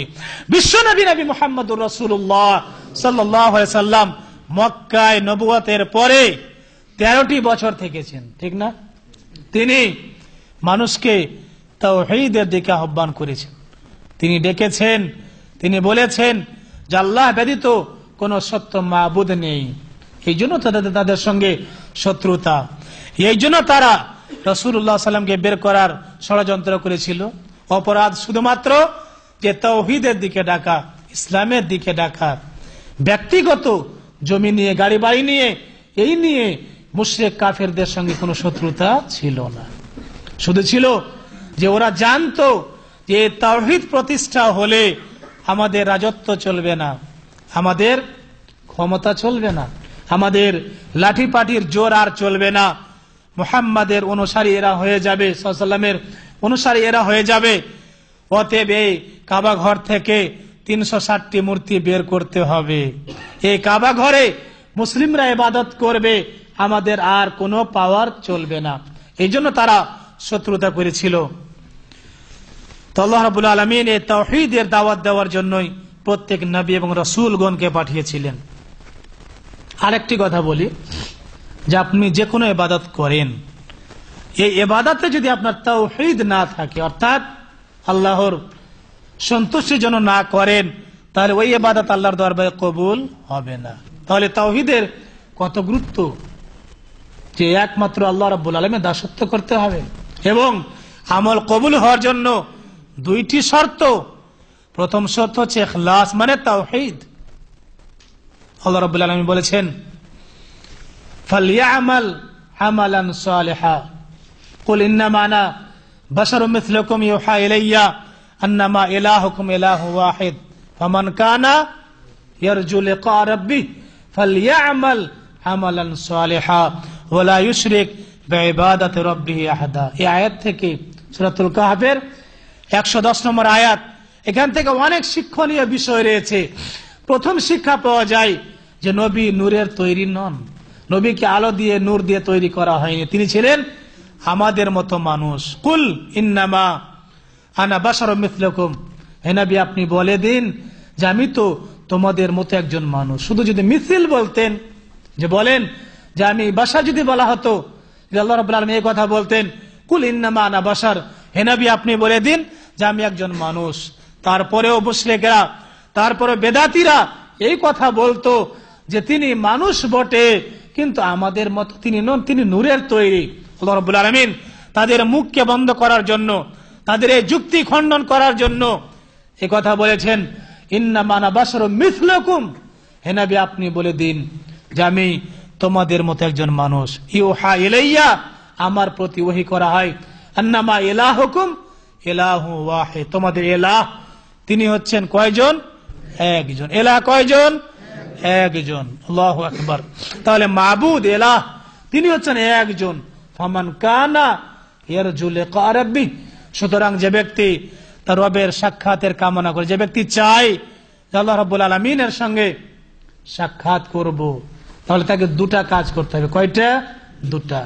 বিশ্ব নবী নবী মুহাম্মদুর রাসূলুল্লাহ সাল্লাল্লাহু আলাইহি সাল্লাম মক্কায় নবুয়তের পরে 13টি বছর থেকেছেন, ঠিক না? তিনি মানুষকে তাওহীদের দিকে আহ্বান করেছেন, তিনি ডেকেছেন, তিনি বলেছেন যে আল্লাহ ব্যতীত কোন সত্য মাবুদ নেই। এই জন্য তাদের সঙ্গে শত্রুতা, এই জন্য তারা রাসূলুল্লাহ সাল্লামকে বের করার ষড়যন্ত্র করেছিল। অপরাধ শুধুমাত্র যে তাওহীদের দিকে ডাকা, ইসলামের দিকে ডাকা। ব্যক্তিগত জমি নিয়ে, গাড়ি বাড়ি নিয়ে, এই নিয়ে মুশরিক কাফেরদের সঙ্গে কোনো শত্রুতা ছিল না। শুধু ছিল যে ওরা জানতো যে তাওহীদ প্রতিষ্ঠা হলে আমাদের রাজত্ব চলবে না, আমাদের ক্ষমতা চলবে না, আমাদের লাঠি পাটির জোর আর চলবে না, মুহাম্মাদের অনুসারী এরা হয়ে যাবে, সাল্লাল্লাহু আলাইহি ওয়াসাল্লামের অনুসারী এরা হয়ে যাবে। অতএব এই কাবা ঘর থেকে 360টি মূর্তি বের করতে হবে, এই কাবা ঘরে মুসলিমরা ইবাদত করবে, আমাদের আর কোনো পাওয়ার চলবে না। এই জন্য তারা শত্রুতা করেছিল। তো আল্লাহ রাব্বুল আলামিন এই তাওহীদের দাওয়াত দেওয়ার জন্যই প্রত্যেক নবী এবং রাসূলগণকে পাঠিয়েছিলেন। আরেকটি কথা বলি, যে আপনি যে কোনো ইবাদত করেন, এই ইবাদতে যদি আপনার তাওহীদ না থাকে, অর্থাৎ আল্লাহর সন্তুষ্টির জন্য না করেন, তাহলে ওই ইবাদত আল্লাহর দরবারে কবুল হবে না। তাহলে তাওহীদের কত গুরুত্ব, যে একমাত্র আল্লাহ রাব্বুল আলামিনের দাসত্ব করতে হবে, এবং আমল কবুল হওয়ার জন্য 2টি শর্ত। প্রথম শর্ত হচ্ছে ইখলাস, মানে তাওহীদ। আল্লাহ রাব্বুল আলামিন বলেছেন, ফালইআমাল আমালান সালিহা কুল ইন্নামা আনা বাশারুম মিছলুকুম ইউহা ইলাইয়া আন্নামা ইলাহুকুম ইলাহু ওয়াহিদ ফামান কানা ইয়ারজু লিকা রাব্বিহি ফালইআমাল আমালান সালিহা ওয়া লা ইউশরিক বিইবাদাতি রাব্বিহি আহাদা। এই আয়াত থেকে, সূরাতুল কাহফের 110 নম্বর আয়াত। এখান থেকে অনেক শিক্ষণীয় বিষয় রয়েছে। প্রথম শিক্ষা পাওয়া যায় যে নবী নূরের তৈরি নন, নবীকে আলো দিয়ে নূর দিয়ে তৈরি করা হয়নি, তিনি ছিলেন আমাদের মতো মানুষ। কুল ইন্নামা আনা বাশারুম মিছলুকুম, হে নবী আপনি বলে দিন যে আমি তো তোমাদের মতো একজন মানুষ। শুধু যদি মিছিল বলতেন, যে বলেন যে আমি বাশার, যদি বলা হতো যে আল্লাহ রাব্বুল আলামিন এই কথা বলতেন, কুল ইন্নামা আনা বাশার, হে নবী আপনি বলে দিন যে আমি একজন মানুষ, তারপরেও মুশরিকরা, তারপরে বেদাতীরা এই কথা বলতো যে তিনি মানুষ বটে, কিন্তু আমাদের মতো তিনি নন, তিনি নূরের তৈরি। আল্লাহ রাব্বুল আলামিন তাদের মুখকে বন্ধ করার জন্য, তাদের এই যুক্তি খণ্ডন করার জন্য এই কথা বলেছেন, ইন্নামা আনা বাশারুম মিছলুকুম, হে নবী আপনি বলে দিন যে আমি তোমাদের মতো একজন মানুষ। ইউহা ইলাইয়া, আমার প্রতি ওহী করা হয়, আন্নামা ইলাহুকুম ইলাহু ওয়াহিদ, তোমাদের ইলাহ তিনি হচ্ছেন কয়জন? একজন। ইলাহ কয়জন? একজন। আল্লাহু আকবার। তাহলে মাবুদ, ইলাহ তিনি হচ্ছেন একজন। ফামান কানা ইয়ারজু লিকা রাব্বিহি, সুতরাং যে ব্যক্তি তার রবের সাক্ষাতের কামনা করে, যে ব্যক্তি চায় যে আল্লাহ রাব্বুল আলামিনের সঙ্গে সাক্ষাৎ করব, তাহলে তাকে 2টা কাজ করতে হবে। কয়টা? 2টা।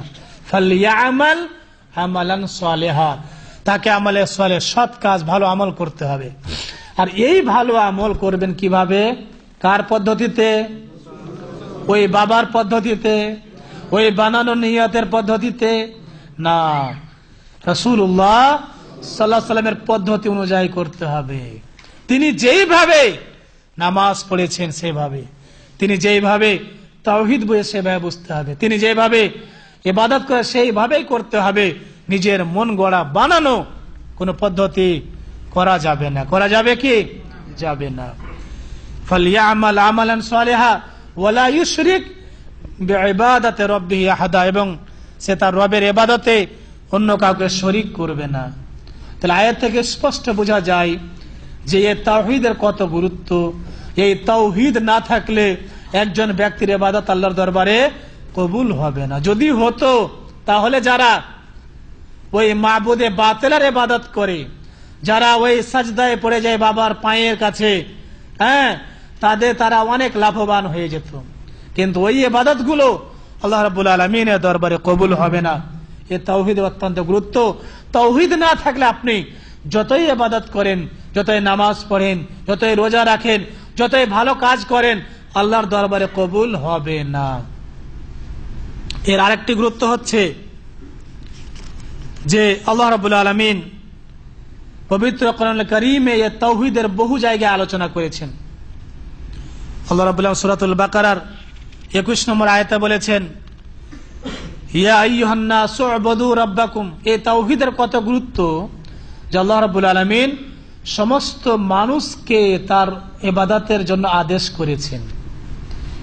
ফালইআমাল আমালান সালিহা, তাকে আমলে সালেহ, সৎ কাজ, ভালো আমল করতে হবে। আর এই ভালো আমল করবেন কিভাবে? কার পদ্ধতিতে? ওই বাবার পদ্ধতিতে, ওই বানানো নিয়তের পদ্ধতিতে না, রাসূলুল্লাহ সাল্লাল্লাহু আলাইহি ওয়াসাল্লামের পদ্ধতি অনুযায়ী করতে হবে। তিনি যেইভাবে নামাজ পড়েছেন সেভাবে, তিনি যেইভাবে তাওহীদ বুঝে সেভাবে বুঝতে হবে, তিনি যেভাবে ইবাদত করে সেইভাবেই করতে হবে। নিজের মন গড়া বানানো কোন পদ্ধতি করা যাবে না। করা যাবে কি? যাবে না। ফালইআমাল আমালান সালিহা ওয়া লা ইউশরিক বিইবাদাতি রাব্বিহি আহাদা, এবং সে তার রবের ইবাদতে অন্য কাউকে শরীক করবে না। তাহলে আয়াত থেকে স্পষ্ট বোঝা যায় যে এই তাওহীদের কত গুরুত্ব। এই তাওহীদ না থাকলে একজন ব্যক্তির ইবাদত আল্লাহর দরবারে কবুল হবে না। যদি হতো তাহলে যারা ওই মাবুদে বাতিলের ইবাদত করে, যারা ওই সাজদায় পড়ে যায় বাবার পায়ের কাছে, তারা অনেক লাভবান হয়ে যেত। কিন্তু ওই ইবাদত গুলো আল্লাহ রাব্বুল আলামিনের দরবারে কবুল হবে না। এই তাওহীদ অত্যন্ত গুরুত্ব। তাওহীদ না থাকলে আপনি যতই ইবাদত করেন, যতই নামাজ পড়েন, যতই রোজা রাখেন, যতই ভালো কাজ করেন, আল্লাহর দরবারে কবুল হবে না। এর আরেকটি গুরুত্ব হচ্ছে যে আল্লাহ রাব্বুল আলামিন পবিত্র কোরআনুল কারীমে এই তাওহীদের বহু জায়গায় আলোচনা করেছেন। আল্লাহ রাব্বুল আলামিন সূরাতুল বাকারার 21 নম্বর আয়াতে বলেছেন, ইয়া আইয়ুহান নাসু উবুদু রাব্বাকুম। এই তাওহীদের কত গুরুত্ব যে আল্লাহ রাব্বুল আলামিন সমস্ত মানুষকে তার ইবাদতের জন্য আদেশ করেছেন।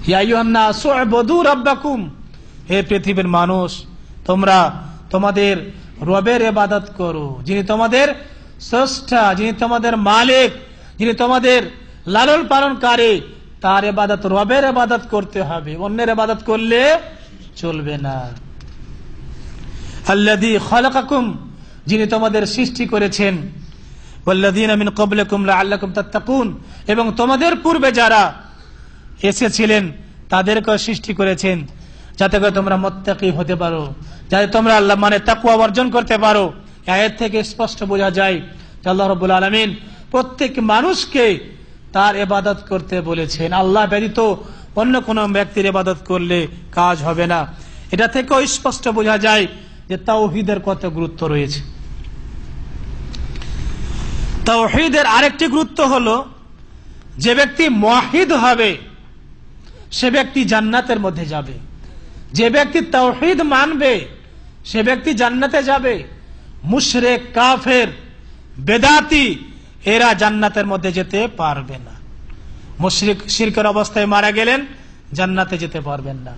ইয়া আইয়ুহান নাসু উবুদু রাব্বাকুম, হে পৃথিবীর মানুষ, তোমরা তোমাদের রবের ইবাদত করো, যিনি তোমাদের স্রষ্টা, যিনি তোমাদের মালিক, যিনি তোমাদের লালন পালনকারী। তার ইবাদত, রবের ইবাদত করতে হবে, অন্যের ইবাদত করলে চলবে না। আল্লাযী খালাকাকুম, যিনি তোমাদের সৃষ্টি করেছেন, ওয়াল্লাযীনা মিন ক্বাবলিকুম লাআল্লাকুম তাত্তাকুন, এবং তোমাদের পূর্বে যারা এসেছিলেন তাদেরকে সৃষ্টি করেছেন যাতে করে তোমরা মুত্তাকী হতে পারো, যাতে তোমরা আল্লাহ মানে তাকওয়া অর্জন করতে পারো। আয়াত থেকে স্পষ্ট বোঝা যায় যে আল্লাহ রাব্বুল আলামিন প্রত্যেক মানুষকে তার ইবাদত করতে বলেছেন। আল্লাহ ব্যতীত অন্য কোন ব্যক্তির ইবাদত করলে কাজ হবে না। এটা থেকেও স্পষ্ট বোঝা যায় যে তাওহীদের কত গুরুত্ব রয়েছে। তাওহীদের আরেকটি গুরুত্ব হলো, যে ব্যক্তি মুওয়াহিদ হবে সে ব্যক্তি জান্নাতের মধ্যে যাবে। যে ব্যক্তি তাওহীদ মানবে সে ব্যক্তি জান্নাতে যাবে। মুশরিক, কাফের, বেদাতি এরা জান্নাতের মধ্যে যেতে পারবে না। মুশরিক শিরকের অবস্থায় মারা গেলেন জান্নাতে যেতে পারবেন না।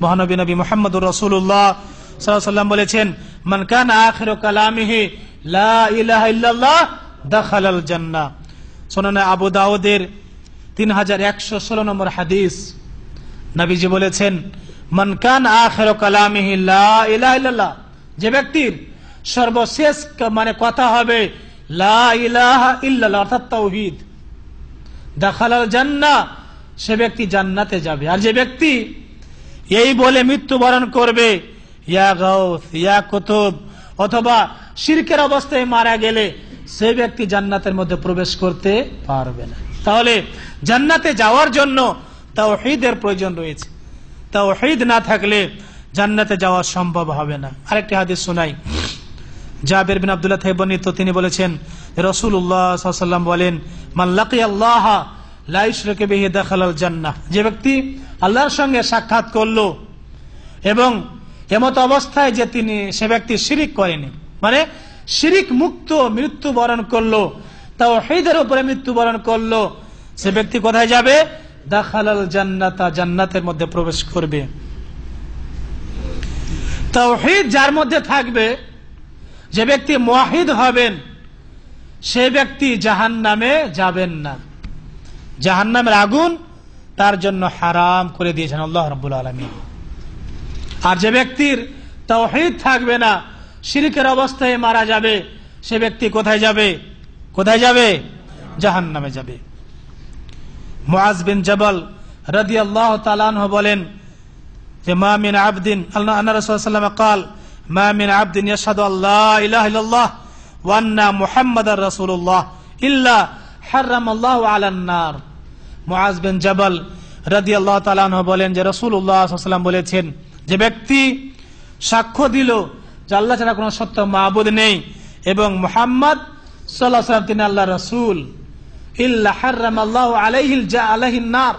মহানবী নবী মুহাম্মদুর রাসূলুল্লাহ সাল্লাল্লাহু আলাইহি ওয়াসাল্লাম বলেছেন, মান কানা আখিরু কালামিহি লা ইলাহা ইল্লাল্লাহ দাখালাল জান্নাহ। সুনানে আবু দাউদের 3116 নম্বর হাদিস, নবীজি বলেছেন, মান কানা আখিরু কালামিহি লা ইলাহা ইল্লাল্লাহ, যে ব্যক্তির সর্বশেষ মানে কথা হবে লা ইলাহা ইল্লাল্লাহ অর্থাৎ তাওহীদ, দাখালাল জান্নাহ, সে ব্যক্তি জান্নাতে যাবে। আর যে ব্যক্তি এই বলে মৃত্যুবরণ করবে, ইয়া গাউস, ইয়া কুতুব, অথবা শিরকের অবস্থায় মারা গেলে সে ব্যক্তি জান্নাতের মধ্যে প্রবেশ করতে পারবে না। তাহলে জান্নাতে যাওয়ার জন্য তাওহীদের প্রয়োজন রয়েছে। তাওহীদ না থাকলে জান্নাতে যাওয়া সম্ভব হবে না। আরেকটি হাদিস শোনাই, জাবের বিন আব্দুল্লাহ থেকে বর্ণিত, তিনি বলেছেন রাসূলুল্লাহ সাল্লাল্লাহু আলাইহি ওয়াসাল্লাম বলেন, মান লাকিয়াল্লাহ লা ইশরিকু বিহি দাখালাল জান্নাহ। যে ব্যক্তি আল্লাহর সঙ্গে সাক্ষাৎ করলো এবং এমত অবস্থায় যে সে ব্যক্তি শিরিক করেনি, মানে শিরিক মুক্ত মৃত্যুবরণ করলো, তাওহীদের উপরে মৃত্যুবরণ করলো, সে ব্যক্তি কোথায় যাবে? দাখালাল জান্নাতা, জান্নাতের মধ্যে প্রবেশ করবে। তাওহীদ যার মধ্যে থাকবে, যে ব্যক্তি মুওয়াহিদ হবেন, সে ব্যক্তি জাহান্নামে যাবেন না। জাহান্নামের আগুন তার জন্য হারাম করে দিয়েছেন আল্লাহ রাব্বুল আলামিন। আর যে ব্যক্তির তাওহীদ থাকবে না, শিরকের অবস্থায় মারা যাবে, সে ব্যক্তি কোথায় যাবে? কোথায় যাবে? জাহান্নামে যাবে। মুআজ বিন জাবাল রাদিয়াল্লাহু তাআলা আনহু বলেন যে মা মিন আবদিন, আল্লাহ রাসূলুল্লাহ সাল্লাল্লাহু আলাইহি ওয়াসাল্লাম قال ما من عبد يشهد أن لا إله إلا الله وأن محمد رسول الله إلا حرم الله على النار। মুআজ বিন জাবাল রাদিয়াল্লাহু তাআলা আনহু বলেন যে রাসূলুল্লাহ সাল্লাল্লাহু আলাইহি ওয়াসাল্লাম বলেছেন, যে ব্যক্তি সাক্ষ্য দিল যে আল্লাহ ছাড়া কোনো সত্য মাবুদ নেই এবং মুহাম্মদ সাল্লাল্লাহু আলাইহি ওয়াসাল্লাম তিনি আল্লাহর রাসূল, ইল্লা হারামাল্লাহু আলাইহিল নার,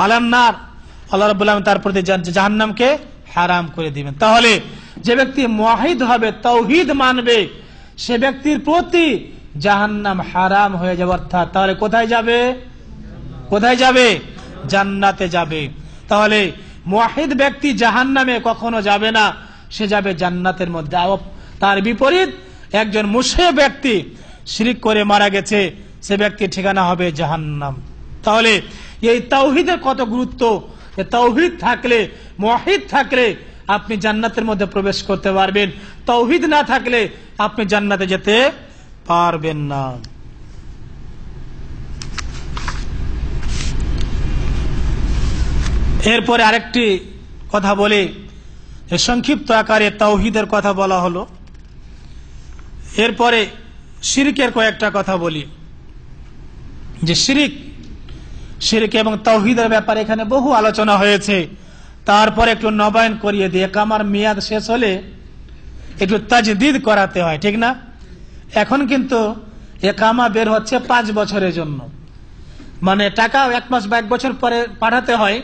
আলান নার, আল্লাহ রাব্বুল আলামিন তার প্রতি জাহান্নামকে হারাম করে দিবেন। তাহলে যে ব্যক্তি মুওয়াহিদ হবে, তাওহীদ মানবে, সে ব্যক্তির প্রতি জাহান্নাম হারাম হয়ে যাবে। অর্থাৎ তাহলে কোথায় যাবে? কোথায় যাবে? জান্নাতে যাবে। তাহলে মুওয়াহিদ ব্যক্তি জাহান্নামে কখনো যাবে না, সে যাবে জান্নাতের মধ্যে। তার বিপরীত একজন মুশরিক ব্যক্তি শিরক করে মারা গেছে, সে ব্যক্তির ঠিকানা হবে জাহান্নাম। তাহলে এই তাওহীদের কত গুরুত্ব! তাওহীদ থাকলে, মুওয়াহিদ থাকলে আপনি জান্নাতের মধ্যে প্রবেশ করতে পারবেন, তাওহীদ না থাকলে আপনি জান্নাতে যেতে পারবেন না। এরপরে আরেকটি কথা বলি, সংক্ষিপ্ত আকারে তাওহীদের কথা বলা হলো, এরপরে শিরকের কয়েকটা কথা বলি। যে শিরক এবং তাওহীদের ব্যাপারে এখানে বহু আলোচনা হয়েছে, তারপরে একটু নবায়ন করিয়ে দিয়ে একামার মেয়াদ শেষ হলে একটু তাজদীদ করাতে হয়, ঠিক না? এখন কিন্তু একামা বের হচ্ছে 5 বছরের জন্য, মানে টাকা 1 মাস বা 1 বছর পরে পাঠাতে হয়,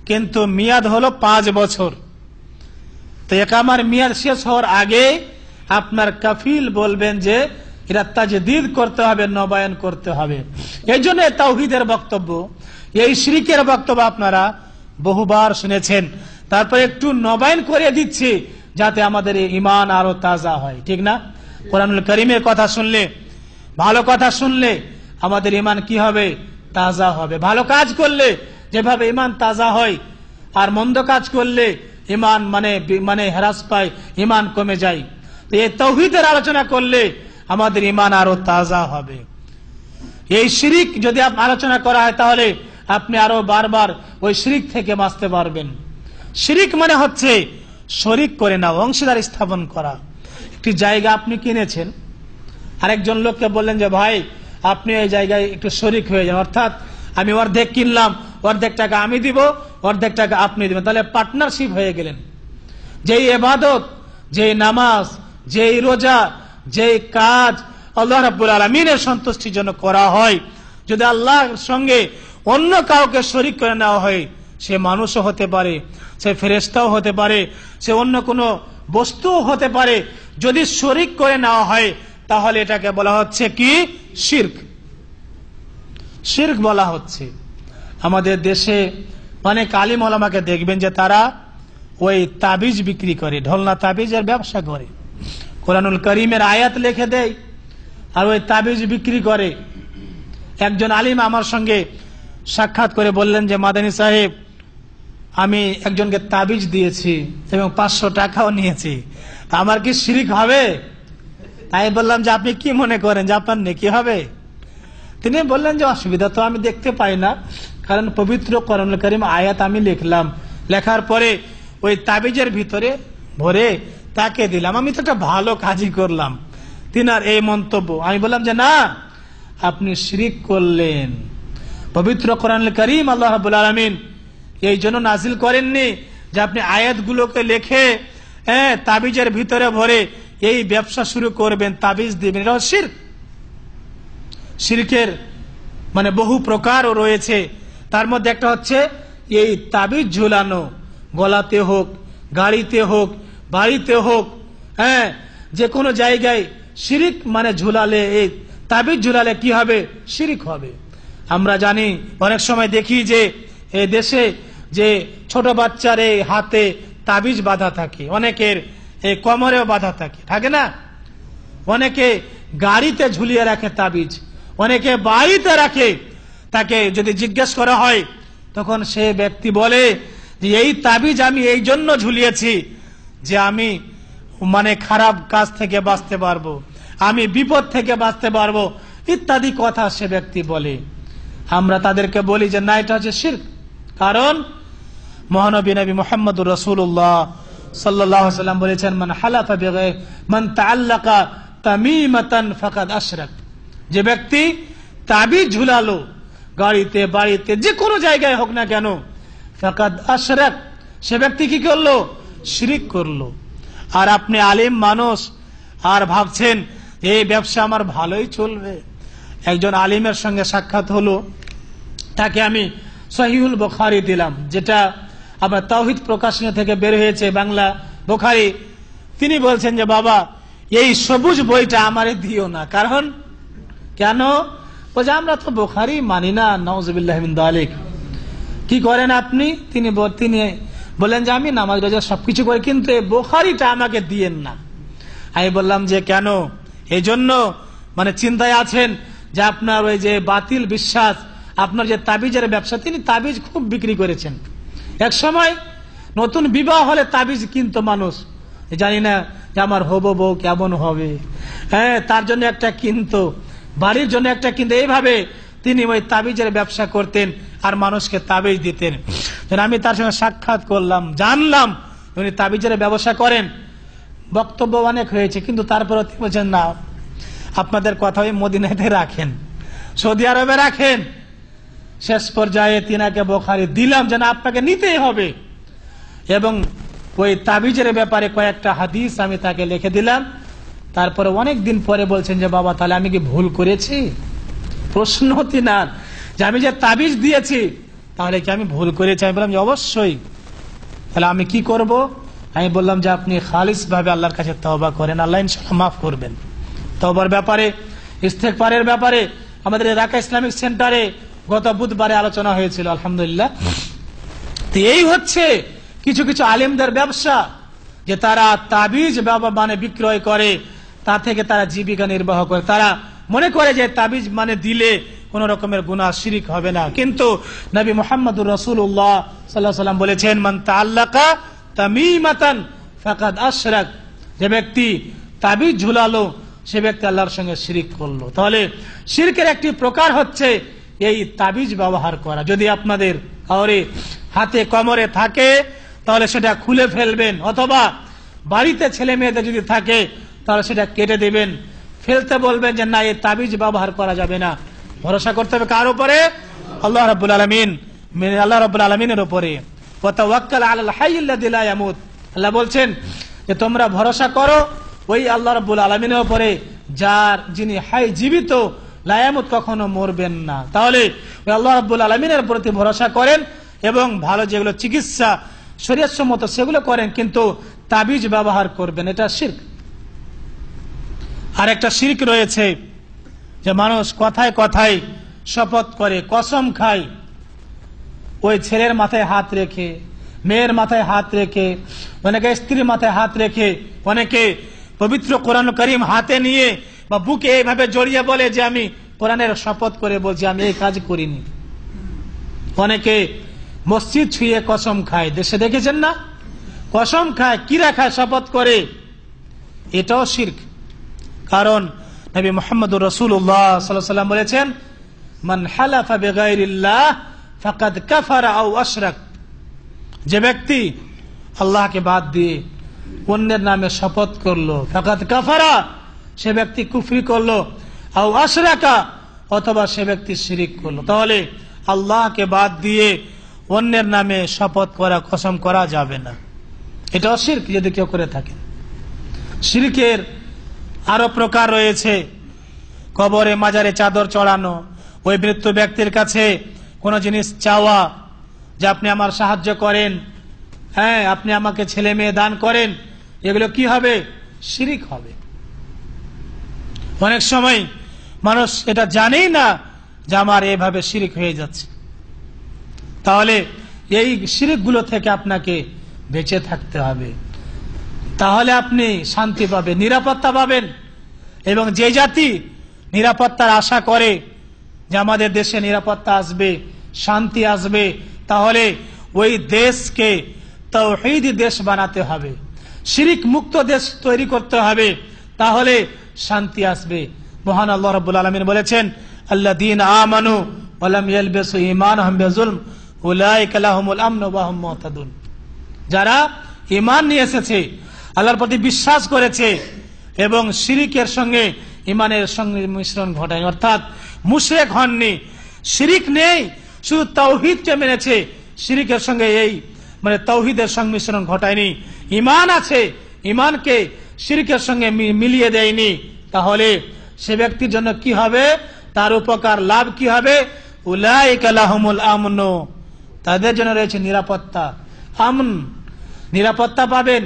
কিন্তু মেয়াদ হলো 5 বছর। তো একামার মেয়াদ শেষ হওয়ার আগে আপনার কাফিল বলবেন যে এটা তাজদীদ করতে হবে, নবায়ন করতে হবে। এই জন্য তাওহীদের বক্তব্য, এই শিরকের বক্তব্য আপনারা বহুবার শুনেছেন, তারপরে একটু নবায়ন করে দিচ্ছি যাতে আমাদের ঈমান আরো তাজা হয়, ঠিক না? কোরআনুল কারীমের কথা শুনলে, ভালো কথা শুনলে আমাদের ঈমান কি হবে? তাজা হবে। ভালো কাজ করলে যেভাবে ঈমান তাজা হয়, আর মন্দ কাজ করলে ঈমান মানে হ্রাস পায়, ঈমান কমে যায়। তো এই তাওহীদের আলোচনা করলে আমাদের ঈমান আরো তাজা হবে। এই শিরক যদি আলোচনা করা হয় তাহলে আপনি আরো বারবার ওই শিরক থেকে বাঁচতে পারবেন। শিরক মানে হচ্ছে শরীক করে না, অংশীদার স্থাপন করা। একটি জায়গা আপনি কিনেছেন, আরেকজন লোককে বললেন যে ভাই আপনি এই জায়গায় একটু শরীক হয়ে যান, অর্থাৎ আমি অর্ধেক কিনলাম, অর্ধেক টাকা আমি দিব, অর্ধেক টাকা আপনি দিবেন, তাহলে পার্টনারশিপ হয়ে গেলেন। যেই ইবাদত, যেই নামাজ, যেই রোজা, যেই কাজ আল্লাহ রাব্বুল আলামিনের সন্তুষ্টির জন্য করা হয়, যদি আল্লাহর সঙ্গে অন্য কাউকে শরীক করে নেওয়া হয়, সে মানুষও হতে পারে, সে ফেরেশতাও হতে পারে, সে অন্য কোনো বস্তুও হতে পারে, যদি শরীক করে নেওয়া হয় তাহলে এটাকে বলা হচ্ছে কি? শিরক। শিরক বলা হচ্ছে। আমাদের দেশে অনেক আলিম ওলামাকে দেখবেন যে তারা ওই তাবিজ বিক্রি করে, ঢোলনা তাবিজের ব্যবসা করে, কোরআনুল কারীমের আয়াত লিখে দেয় আর ওই তাবিজ বিক্রি করে। একজন আলিম আমার সঙ্গে সাক্ষাৎ করে বললেন যে মাদানী সাহেব, আমি একজনকে তাবিজ দিয়েছি এবং 500 টাকাও নিয়েছি, আমার কি শিরক হবে? আমি বললাম যে আপনি কি মনে করেন যে আপনার নেকি হবে? তিনি বললেন যে অসুবিধা তো আমি দেখতে পাই না, কারণ পবিত্র কোরআনুল কারীম আয়াত আমি লিখলাম, লেখার পরে ওই তাবিজের ভিতরে ভরে তাকে দিলাম, আমি তো একটা ভালো কাজই করলাম। তিনার এই মন্তব্য। আমি বললাম যে না, আপনি শিরক করলেন। পবিত্র কোরআনুল কারীম আল্লাহ রাব্বুল আলামিন এই জন্য নাজিল করেননি যে আপনি আয়াতগুলোকে লিখে তাবিজের ভিতরে ভরে এই ব্যবসা শুরু করবেন, তাবিজ দিবেন। এটা শিরক। শিরকের মানে বহু প্রকারও রয়েছে, তার মধ্যে একটা হচ্ছে এই তাবিজ ঝুলানো, গলাতে হোক, গাড়িতে হোক, বাড়িতে হোক, যে কোনো জায়গায় শিরক মানে ঝুলালে, এই তাবিজ ঝুলালে কি হবে? শিরক হবে। আমরা জানি অনেক সময় দেখি যে এই দেশে যে ছোট বাচ্চার এই হাতে তাবিজ বাঁধা থাকে, অনেকের এই কোমরেও বাঁধা থাকে, থাকে না? অনেকে গাড়িতে ঝুলিয়ে রাখে তাবিজ, অনেকে বাড়িতে রাখে। তাকে যদি জিজ্ঞেস করা হয় তখন সে ব্যক্তি বলে যে এই তাবিজ আমি এই জন্য ঝুলিয়েছি যে আমি মানে খারাপ কাজ থেকে বাঁচতে পারবো, আমি বিপদ থেকে বাঁচতে পারবো, ইত্যাদি কথা সে ব্যক্তি বলে। আমরা তাদেরকে বলি যে না, এটা হচ্ছে শিরক। কারণ মহানবী নবী মুহাম্মদুর রাসূলুল্লাহ সাল্লাল্লাহু আলাইহি ওয়াসাল্লাম বলেছেন, মান হালাফা বিগায়র মান তাআল্লাকা তামিমাতান ফাকাদ আশরাক। যে ব্যক্তি তাবিজ ঝুলালো গাড়িতে, বাড়িতে, যে কোনো জায়গায় হোক না কেন, ফাকাদ আশরাক, সে ব্যক্তি কি করলো? শিরক করলো। আর আপনি আলিম মানুষ আর ভাবছেন এই ব্যবসা আমার ভালোই চলবে। একজন আলিমের সঙ্গে সাক্ষাৎ হলো, তাকে আমি সহিহুল বুখারী দিলাম, যেটা আপনার তাওহীদ প্রকাশনী থেকে বের হয়েছে, বাংলা বুখারী। তিনি বলছেন যে বাবা এই সবুজ বইটা আমারে দিও না। কারণ কেন? বলছে আমরা তো বুখারী মানি না, নাউযুবিল্লাহ মিন যালিক। কি করেন আপনি? তিনি বললেন যে আমি নামাজ রোজা সবকিছু করি, কিন্তু এই বুখারীটা আমাকে দিয়েন না। আমি বললাম যে কেন? এই জন্য মানে চিন্তায় আছেন যে আপনার ওই যে বাতিল বিশ্বাস, আপনার যে তাবিজের ব্যবসা, তিনি তাবিজ খুব বিক্রি করেছেন। এক সময় নতুন বিবাহ হলে তাবিজ কিনতো মানুষ, জানি না যে আমার হবো বউ কেমন হবে, হ্যাঁ তার জন্য একটা কিনতো, বাড়ির জন্য একটা কিনতো। এইভাবে তিনি ওই তাবিজের ব্যবসা করতেন আর মানুষকে তাবিজ দিতেন। আমি তার সঙ্গে সাক্ষাৎ করলাম, জানলাম উনি তাবিজের ব্যবসা করেন। বক্তব্য অনেক হয়েছে, কিন্তু তারপরে তিনি বলছেন না, আপনাদের কথা ওই মদিনাতে রাখেন, সৌদি আরবে রাখেন। শেষ পর্যায়ে তিনাকে বুখারী দিলাম যেন আপনাকে নিতেই হবে, এবং ওই তাবিজের ব্যাপারে কয়েকটা হাদিস আমি তাকে লিখে দিলাম। তারপরে অনেক দিন পরে বলছেন যে বাবা তাহলে আমি কি ভুল করেছি? প্রশ্ন তিনার যে আমি যে তাবিজ দিয়েছি তাহলে কি আমি ভুল করেছি? আমি বললাম যে অবশ্যই। তাহলে আমি কি করব? আমি বললাম যে আপনি খালিস ভাবে আল্লাহর কাছে তওবা করেন, আল্লাহ ইনশাআল্লাহ মাফ করবেন। তওবার ব্যাপারে, ইস্তেগফারের ব্যাপারে আমাদের ঢাকা ইসলামিক সেন্টারে গত বুধবারে আলোচনা হয়েছিল, আলহামদুলিল্লাহ। তো এই হচ্ছে কিছু কিছু আলেমদের ব্যবসা, যে তারা তাবিজ মানে বিক্রয় করে, তা থেকে তারা জীবিকা নির্বাহ করে। তারা মনে করে যে তাবিজ মানে দিলে কোন রকমের গুনাহ শিরিক হবে না, কিন্তু নবী মুহাম্মদুর রাসূলুল্লাহ সাল্লাল্লাহু আলাইহি ওয়াসাল্লাম বলেছেন মান তাআল্লাকা তামিমাতান ফাকাদ আশরাক, যে ব্যক্তি তাবিজ ঝুলালো সে ব্যক্তি আল্লাহর সঙ্গে শিরিক করলো। তাহলে শিরকের একটি প্রকার হচ্ছে এই তাবিজ ব্যবহার করা। যদি আপনাদের কাউরে হাতে কোমরে থাকে তাহলে সেটা খুলে ফেলবেন, অথবা বাড়িতে ছেলে মেয়েদের যদি থাকে তাহলে সেটা কেটে দেবেন, ফেলতে বলবেন যে না এই তাবিজ ব্যবহার করা যাবে না। ভরসা করতে হবে কার উপরে? আল্লাহ রাব্বুল আলামিন, আল্লাহ রাব্বুল আলামিনের উপরে। ওয়া তাওয়াক্কাল আলাল হাইয়্যিল্লাযী লা ইয়ামুত, আল্লাহ বলছেন যে তোমরা ভরসা করো ওই আল্লাহ রাব্বুল আলামিনের উপরে যিনি হাই, জীবিত, লা ইয়ামুত, কখনো মরবেন না। তাহলে ওই আল্লাহ রাব্বুল আলামিনের প্রতি ভরসা করেন এবং ভালো যেগুলো চিকিৎসা শরীয়ত সম্মত সেগুলো করেন, কিন্তু তাবিজ ব্যবহার করবেন, এটা শিরক। আর একটা শিরক রয়েছে যে মানুষ কথায় কথায় শপথ করে, কসম খায়, ওই ছেলের মাথায় হাত রেখে, মেয়ের মাথায় হাত রেখে, অনেকে স্ত্রীর মাথায় হাত রেখে, অনেকে পবিত্র কোরআন কারীম হাতে নিয়ে বা বুকে এইভাবে জড়িয়ে বলে যে আমি কোরআনের শপথ করে বলছি আমি এই কাজ করিনি। অনেকে মসজিদ ছুঁয়ে কসম খায়, দেশে দেখেছেন না? কসম খায়, কিরা খায়, শপথ করে, এটাও শিরক। কারণ নবী মুহাম্মদুর রাসূলুল্লাহ সাল্লাল্লাহু আলাইহি ওয়াসাল্লাম বলেছেন মান হালাফা বিগাইরিল্লাহ ফাকাদ কাফারা আও আশরাক, যে ব্যক্তি আল্লাহকে বাদ দিয়ে অন্যের নামে শপথ করলো, ফাকাদ কাফারা, সে ব্যক্তি কুফরি করলো, আও আশরাকা, অথবা সে ব্যক্তি শিরিক করলো। তাহলে আল্লাহকে বাদ দিয়ে অন্যের নামে শপথ করা, কসম করা যাবে না, এটাও শিরক যদি কেউ করে থাকে। শিরকের আরো প্রকার রয়েছে, কবরে মাজারে চাদর চড়ানো, ওই মৃত্যু ব্যক্তির কাছে কোন জিনিস চাওয়া, যে আপনি আমার সাহায্য করেন, হ্যাঁ আপনি আমাকে ছেলে মেয়ে দান করেন, এগুলো কি হবে? শিরক হবে। অনেক সময় মানুষ এটা জানেই না যে আমার এভাবে শিরক হয়ে যাচ্ছে। তাহলে এই শিরক গুলো থেকে আপনাকে বেঁচে থাকতে হবে, তাহলে আপনি শান্তি পাবেন, নিরাপত্তা পাবেন। এবং যে জাতি নিরাপত্তার আশা করে যে আমাদের দেশে নিরাপত্তা আসবে, শান্তি আসবে, তাহলে ওই দেশকে তাওহীদি দেশ বানাতে হবে, শিরক মুক্ত দেশ তৈরি করতে হবে, তাহলে শান্তি আসবে। মহান আল্লাহ রাব্বুল আলামিন বলেছেন আল্লাযীনা আমানু ওয়া লাম ইয়ালবিসু ঈমানাহুম বিযুলম উলাইকা লাহুমুল আমনু ওয়া হুম মুহতাদুন, যারা ঈমান নিয়ে এসেছে, আল্লাহর প্রতি বিশ্বাস করেছে এবং শিরকের সঙ্গে ঈমানের সঙ্গে মিশ্রণ ঘটায়, অর্থাৎ মুশরিক হননি, শিরক নেই, শুধু তাওহীদকে মেনেছে, শিরকের সঙ্গে এই মানে তাওহীদের সংমিশ্রণ ঘটায়নি, ঈমান আছে, ঈমানকে শিরকের সঙ্গে মিলিয়ে দেয়নি, তাহলে সে ব্যক্তির জন্য কি হবে? তার উপকার লাভ কি হবে? উলাইকা লাহুমুল আমনু, তাদের জন্য রয়েছে নিরাপত্তা, আমন, নিরাপত্তা পাবেন,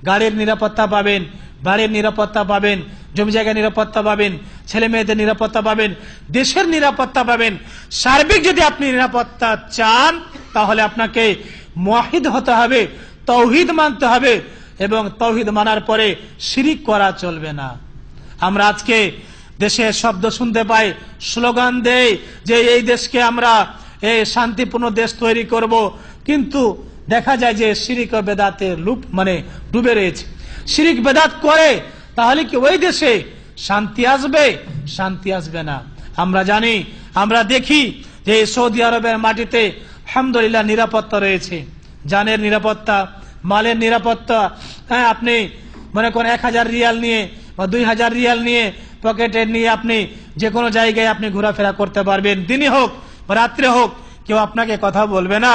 গাড়ির নিরাপত্তা পাবেন, বাড়ির নিরাপত্তা পাবেন, জমি জায়গার নিরাপত্তা পাবেন, ছেলে মেয়েদের নিরাপত্তা পাবেন, দেশের নিরাপত্তা পাবেন। সার্বিক যদি আপনি নিরাপত্তা চান তাহলে আপনাকে মুওয়াহিদ হতে হবে, তাওহীদ মানতে হবে, এবং তাওহীদ মানার পরে শিরক করা চলবে না। আমরা আজকে দেশে শব্দ শুনতে পাই, স্লোগান দেই যে এই দেশকে আমরা এই শান্তিপূর্ণ দেশ তৈরি করব, কিন্তু দেখা যায় যে শিরিক ও বেদাতে ডুবে রয়েছে। শিরিক বেদাত করে তাহলে কি ওই দেশে শান্তি আসবে? শান্তি আসবে না। আমরা জানি, আমরা দেখি যে সৌদি আরবের মাটিতে আলহামদুলিল্লাহ নিরাপত্তা রয়েছে, জানের নিরাপত্তা, মালের নিরাপত্তা। হ্যাঁ, আপনি মনে করেন 1000 রিয়াল নিয়ে বা 2000 রিয়াল নিয়ে পকেটে নিয়ে আপনি যে কোনো জায়গায় আপনি ঘোরাফেরা করতে পারবেন, দিনই হোক বা রাত্রে হোক। কেউ আপনাকে কথা বলবে না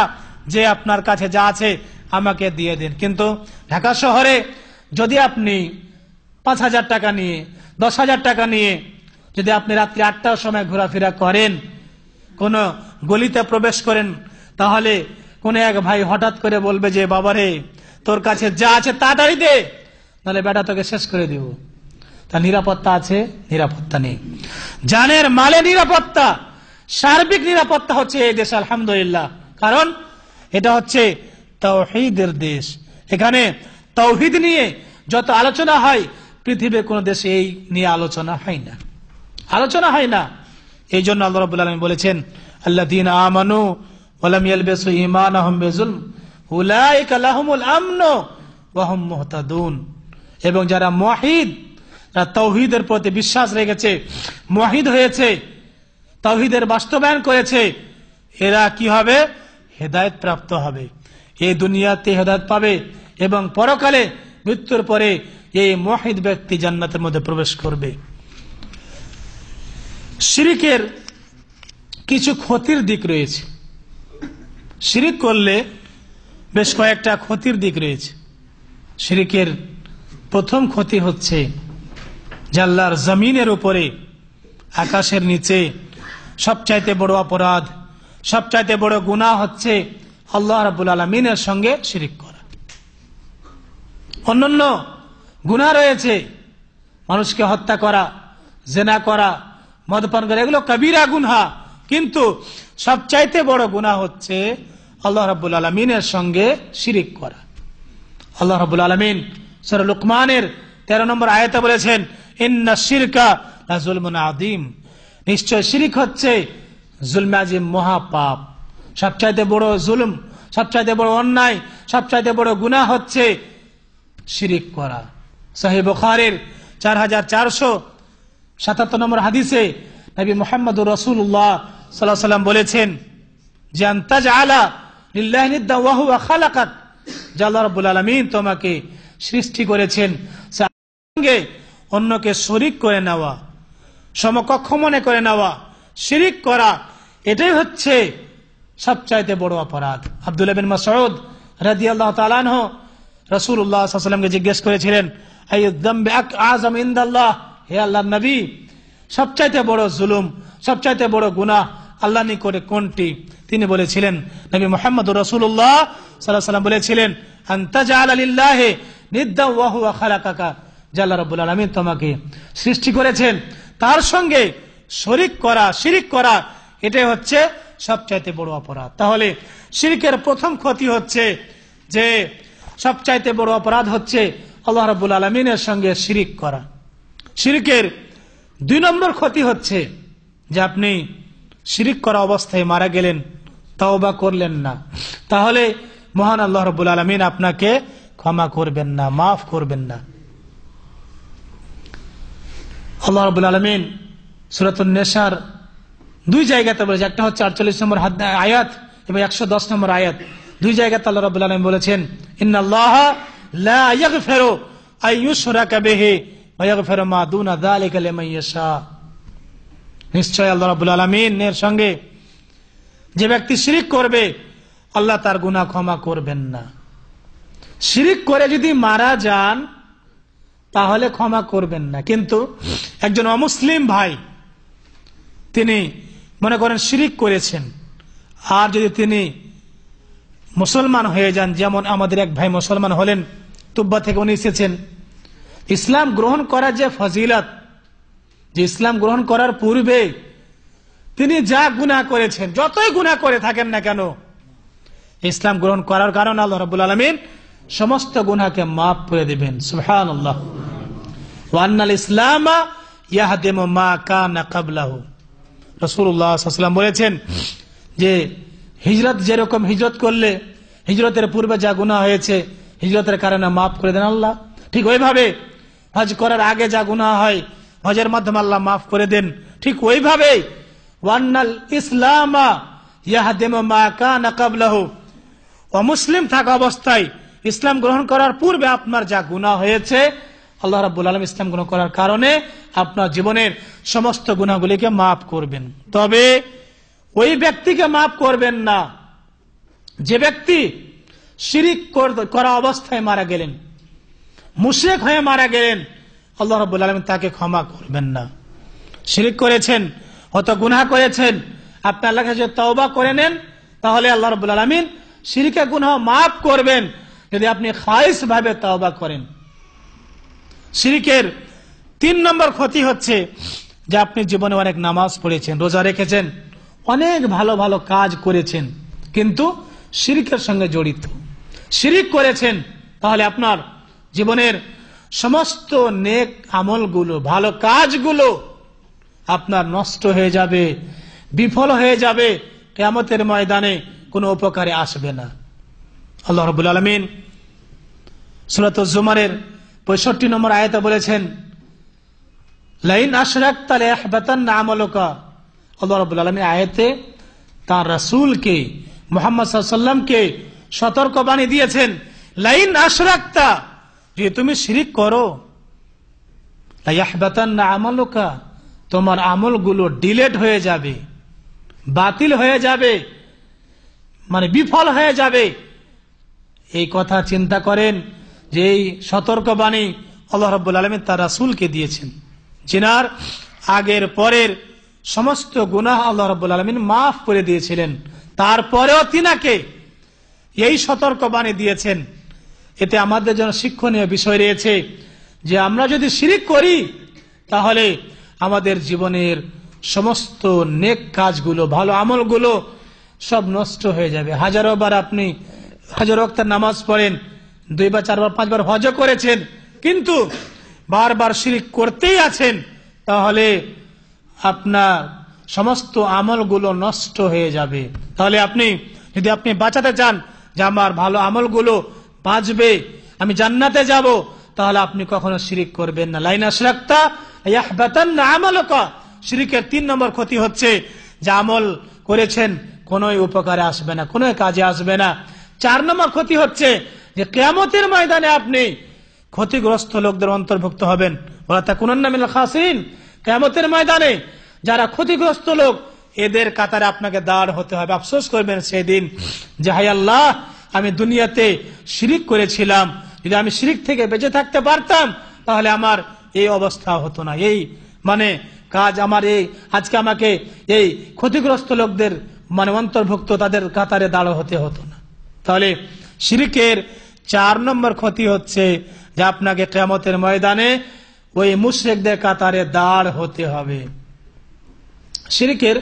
যে আপনার কাছে যা আছে আমাকে দিয়ে দিন। কিন্তু ঢাকা শহরে যদি আপনি 5000 টাকা নিয়ে 10,000 টাকা নিয়ে যদি আপনি রাত্রি 8টার সময় ঘোরাফেরা করেন, কোন গলিতে প্রবেশ করেন, তাহলে কোন এক ভাই হঠাৎ করে বলবে যে বাবারে তোর কাছে যা আছে তাড়াতাড়ি দে, নাহলে বেটা তোকে শেষ করে দিব। তা নিরাপত্তা আছে? নিরাপত্তা নেই। জানের মালে নিরাপত্তা, সার্বিক নিরাপত্তা হচ্ছে এই দেশ আলহামদুলিল্লাহ, কারণ এটা হচ্ছে তাওহীদের দেশ। এখানে তাওহীদ নিয়ে যত আলোচনা হয় পৃথিবীর কোন দেশে এই নিয়ে আলোচনা হয় না। এই জন্য আল্লাহ রাব্বুল আলামিন বলেছেন, আল্লাযীনা আমানু ওয়া লাম ইয়ালবিসু ঈমানাহুম বিযুলম উলাইকা লাহুমুল আমনু ওয়া হুম মুহতাদুন। এবং যারা মুওয়াহিদ, যারা তাওহীদের প্রতি বিশ্বাস রেখেছে, মুওয়াহিদ হয়েছে, তাওহীদের বাস্তবায়ন করেছে, এরা কি হবে? হেদায়েত প্রাপ্ত হবে। এই দুনিয়াতে হেদায়েত পাবে এবং পরকালে মৃত্যুর পরে এই মুওয়াহিদ ব্যক্তি জান্নাতের মধ্যে প্রবেশ করবে। শিরিকের কিছু ক্ষতির দিক রয়েছে। শিরিক করলে বেশ কয়েকটা ক্ষতির দিক রয়েছে। শিরিকের প্রথম ক্ষতি হচ্ছে যে আল্লাহর জমিনের উপরে, আকাশের নিচে সবচাইতে বড় অপরাধ, সবচাইতে বড় গুনাহ হচ্ছে আল্লাহ রাব্বুল আলামিনের সঙ্গে শিরিক করা। অন্যান্য গুনাহ রয়েছে, মানুষকে হত্যা করা, জিনা করা, মদপান করা, এগুলো কবিরা গুনাহ, কিন্তু সবচাইতে বড় গুনাহ হচ্ছে আল্লাহ রাব্বুল আলামিনের সঙ্গে শিরিক করা। আল্লাহ রাব্বুল আলামিন সূরা লুকমানের 13 নম্বর আয়াতে বলেছেন, ইন্নাশ শিরকা লাযুলমুন আযীম, নিশ্চয় শিরিক হচ্ছে জুলমে আযীম, মহাপাপ। সবচাইতে বড় জুলম, সবচাইতে বড় অন্যায়, সবচাইতে বড় গুনাহ হচ্ছে শিরিক করা। সহিহ বুখারীর 4477 নম্বর হাদিসে নবী মুহাম্মদুর রাসূলুল্লাহ সাল্লাল্লাহু আলাইহি ওয়াসাল্লাম বলেছেন যে আনতাজআলা লিল্লাহি নিদ্দান ওয়া হুয়া খালাকাক, যে আল্লাহ রাব্বুল আলামিন তোমাকে সৃষ্টি করেছেন, সঙ্গে অন্যকে শরীক করে নেওয়া, সমকক্ষ মনে করে নেওয়া, শিরিক করা, এটাই হচ্ছে সবচাইতে বড় অপরাধ। আব্দুল্লাহ বিন মাসউদ রাদিয়াল্লাহু তাআলা আনহু রাসূলুল্লাহ সাল্লাল্লাহু আলাইহি ওয়াসাল্লামকে জিজ্ঞেস করেছিলেন, আইয়ুয যামবি আযম ইনদাল্লাহ, হে আল্লাহর নবী, সবচাইতে বড় জুলুম, সবচাইতে বড় গুনাহ আল্লাহ নিকটে কোনটি? তিনি বলেছিলেন, নবী মুহাম্মদুর রাসূলুল্লাহ সাল্লাল্লাহু আলাইহি ওয়াসাল্লাম বলেছিলেন, আনতাজআলা লিল্লাহি নিদ্দান ওয়া হুয়া খালাকাকা, যে আল্লাহ রাব্বুল আলামিন তোমাকে সৃষ্টি করেছেন, তার সঙ্গে শরীক করা, শিরিক করা, এটাই হচ্ছে সবচাইতে বড় অপরাধ। তাহলে শিরকের প্রথম ক্ষতি হচ্ছে যে সবচাইতে বড় অপরাধ হচ্ছে আল্লাহ রাব্বুল আলামিনের সঙ্গে শিরিক করা। শিরকের 2 নম্বর ক্ষতি হচ্ছে যে আপনি শিরিক করা অবস্থায় মারা গেলেন, তওবা করলেন না, তাহলে মহান আল্লাহ রাব্বুল আলামিন আপনাকে ক্ষমা করবেন না, মাফ করবেন না। আল্লাহ রাব্বুল আলামিন সূরাতুন নিসার 2 জায়গাতে বলেছে, একটা হচ্ছে 48 নম্বর আয়াত এবং 110 নম্বর আয়াত। 2 জায়গাতে আল্লাহ রাব্বুল আলামিন বলেছেন, ইন্নাল্লাহা লা ইয়াগফিরু আন ইউশরাকা বিহি ওয়া ইয়াগফিরু মা দুনা যালিকা লিমান ইয়াশা। নিশ্চয় আল্লাহ রাব্বুল আলামিনের সঙ্গে যে ব্যক্তি শিরিক করবে, আল্লাহ তার গুনাহ ক্ষমা করবেন না। শিরিক করে যদি মারা যান তাহলে ক্ষমা করবেন না, কিন্তু একজন অমুসলিম ভাই তিনি মনে করেন শিরিক করেছেন, আর যদি তিনি মুসলমান হয়ে যান, যেমন আমাদের এক ভাই মুসলমান হলেন, তুব্বা থেকে উনি এসেছেন, ইসলাম গ্রহণ করার যে ফজিলত, যে ইসলাম গ্রহণ করার পূর্বে তিনি যা গুনাহ করেছেন, যতই গুনাহ করে থাকেন না কেন, ইসলাম গ্রহণ করার কারণে আল্লাহ রাব্বুল আলামিন সমস্ত গুনাহকে মাফ করে দিবেন। সুবহানাল্লাহ। ওয়া আন্নাল ইসলামা ইয়াহদিমু মা কানা ক্বাবলাহু। রাসূলুল্লাহ সাল্লাল্লাহু আলাইহি ওয়াসাল্লাম বলেছেন যে হিজরত যেরকম হিজরত করলে হিজরতের পূর্বে যা গুনাহ হয়েছে হিজরতের কারণে মাফ করে দেন আল্লাহ, ঠিক ওইভাবে হজ করার আগে যা গুনাহ হয় হজের মাধ্যমে আল্লাহ মাফ করে দেন। ঠিক ওইভাবে ওয়ান্নাল ইসলামা ইয়াহদিমু মা কানা ক্বাবলাহু, অমুসলিম থাকা অবস্থায় ইসলাম গ্রহণ করার পূর্বে আপনার যা গুনাহ হয়েছে আল্লাহ রাব্বুল আলামিন ইসলাম গ্রহণ করার কারণে আপনার জীবনের সমস্ত গুনাহগুলিকে মাফ করবেন। তবে ওই ব্যক্তিকে মাফ করবেন না যে ব্যক্তি শিরিক করা অবস্থায় মারা গেলেন, মুশরিক হয়ে মারা গেলেন, আল্লাহ রাব্বুল আলামিন তাকে ক্ষমা করবেন না। শিরিক করেছেন, হয়তো গুনাহ করেছেন, আপনি আল্লাহর কাছে তওবা করে নেন, তাহলে আল্লাহ রাব্বুল আলামিন শিরকের গুনাহ মাফ করবেন যদি আপনি খালিস ভাবে তওবা করেন। শিরকের 3 নম্বর ক্ষতি হচ্ছে যে আপনি জীবনে অনেক নামাজ পড়েছেন, রোজা রেখেছেন, অনেক ভালো ভালো কাজ করেছেন, কিন্তু শিরকের সঙ্গে জড়িত শিরিক করেছেন, তাহলে আপনার জীবনের সমস্ত নেক আমলগুলো, ভালো কাজগুলো আপনার নষ্ট হয়ে যাবে, বিফল হয়ে যাবে, কিয়ামতের ময়দানে কোনো উপকারে আসবে না। আল্লাহ রাব্বুল আলামিন সূরাতুজ জুমারের 65 নম্বর আয়াতে বলেছেন, লাইন আশরাকতা লায়াহবাতান্না আমালুকা। আল্লাহ রাব্বুল আলামিন আয়াতে তার রাসূলকে মুহাম্মদ সাল্লাল্লাহু আলাইহি ওয়াসাল্লামকে সতর্কবাণী দিয়েছেন, লাইন আশরাকতা, যে তুমি শিরিক করো, লায়াহবাতান্না আমালুকা, তোমার আমলগুলো ডিলেট হয়ে যাবে, বাতিল হয়ে যাবে, মানে বিফল হয়ে যাবে। এই কথা চিন্তা করেন যে এই সতর্কবাণী আল্লাহ রাব্বুল আলামিন তার রাসূলকে দিয়েছেন, যিনার আগের পরের সমস্ত গুনাহ আল্লাহ রাব্বুল আলামিন মাফ করে দিয়েছিলেন, তারপরেও তিনাকে এই সতর্কবাণী দিয়েছেন। এতে আমাদের জন্য শিক্ষণীয় বিষয় রয়েছে যে আমরা যদি শিরিক করি তাহলে আমাদের জীবনের সমস্ত নেক কাজগুলো, ভালো আমলগুলো সব নষ্ট হয়ে যাবে। হাজারো বার আপনি হাজার ওয়াক্তের নামাজ পড়েন, 2 বার 4 বার 5 বার হজও করেছেন, কিন্তু বারবার শিরিক করতেই আছেন, তাহলে আপনার সমস্ত আমলগুলো নষ্ট হয়ে যাবে। তাহলে যদি আপনি বাঁচাতে চান যে আমার ভালো আমলগুলো বাঁচবে, আমি জান্নাতে যাব, তাহলে আপনি কখনো শিরিক করবেন না। লাইন আশরাকতা ইয়াহবাতান্না আমালুকা। শিরিকের 3 নম্বর ক্ষতি হচ্ছে যে আমল করেছেন কোনো উপকারে আসবে না, কোনো কাজে আসবে না। 4 নম্বর ক্ষতি হচ্ছে যে কিয়ামতের ময়দানে আপনি ক্ষতিগ্রস্ত লোকদের অন্তর্ভুক্ত হবেন। ওয়ালা তাকুনান্না মিনাল খাসিরিন। কিয়ামতের ময়দানে যারা ক্ষতিগ্রস্ত লোক, এদের কাতারে আপনাকে দাঁড় হতে হবে। আফসোস করবেন সেদিন যে হায় আল্লাহ, আমি দুনিয়াতে শিরিক করেছিলাম, যদি আমি শিরিক থেকে বেঁচে থাকতে পারতাম তাহলে আমার এই অবস্থা হতো না, এই মানে কাজ আমার এই আজকে আমাকে এই ক্ষতিগ্রস্ত লোকদের মানে অন্তর্ভুক্ত তাদের কাতারে দাঁড় হতে হতো না। তাহলে শিরকের 4 নম্বর ক্ষতি হচ্ছে যে আপনাকে কিয়ামতের ময়দানে ওই মুশরিকদের কাতারে দাঁড় হতে হবে। শিরকের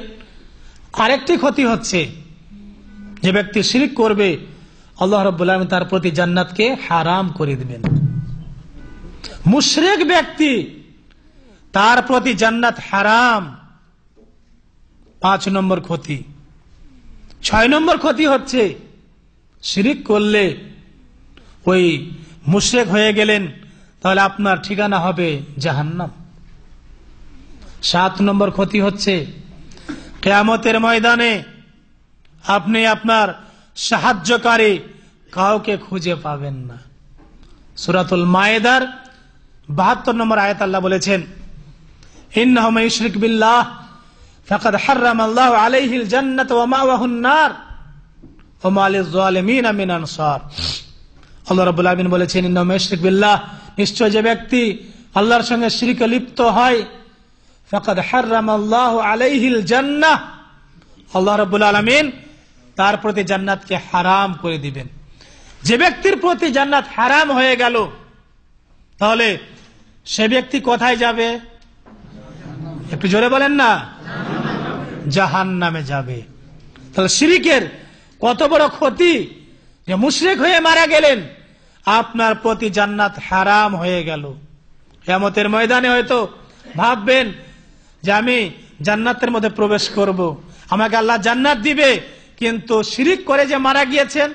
আরেকটি ক্ষতি হচ্ছে যে ব্যক্তি শিরক করবে আল্লাহ রাব্বুল আলামিন তার প্রতি জান্নাতকে হারাম করে দিবেন। মুশরিক ব্যক্তি, তার প্রতি জান্নাত হারাম, 5 নম্বর ক্ষতি। 6 নম্বর ক্ষতি হচ্ছে শিরিক করলে ওই মুশরিক হয়ে গেলেন, তাহলে আপনার ঠিকানা হবে জাহান্নাম। 7 নম্বর ক্ষতি হচ্ছে কিয়ামতের ময়দানে আপনি আপনার সাহায্যকারী কাউকে খুঁজে পাবেন না। সূরাতুল মায়েদার 72 নম্বর আয়াত আল্লাহ বলেছেন, ইন্নাহু মান ইউশরিক বিল্লাহ ফাকাদ হারামাল্লাহু আলাইহিল জান্নাত ওয়া মাওয়াহুন নার ওয়া মা লিয-যালিমিন মিন আনসার। আল্লাহ রাব্বুল আলামিন বলেছেন, ইন্নাহু মান ইউশরিক বিল্লাহ, নিশ্চয় যে ব্যক্তি আল্লাহর সঙ্গে শিরকে লিপ্ত হয়, ফাকাদ হারামাল্লাহু আলাইহিল জান্নাহ, আল্লাহ রাব্বুল আলামিন তার প্রতি জান্নাতকে হারাম করে দিবেন। যে ব্যক্তির প্রতি জান্নাত হারাম হয়ে গেল, তাহলে সে ব্যক্তি কোথায় যাবে? একটু জোরে বলেন না। জাহান্নামে যাবে। তাহলে শিরকের কত বড় ক্ষতি যে মুশরিক হয়ে মারা গেলেন, আপনার প্রতি জান্নাত হারাম হয়ে গেল। কিয়ামতের ময়দানে হয়তো ভাববেন যে আমি জান্নাতের মধ্যে প্রবেশ করব, আমাকে আল্লাহ জান্নাত দিবে, কিন্তু শিরিক করে যে মারা গিয়েছেন,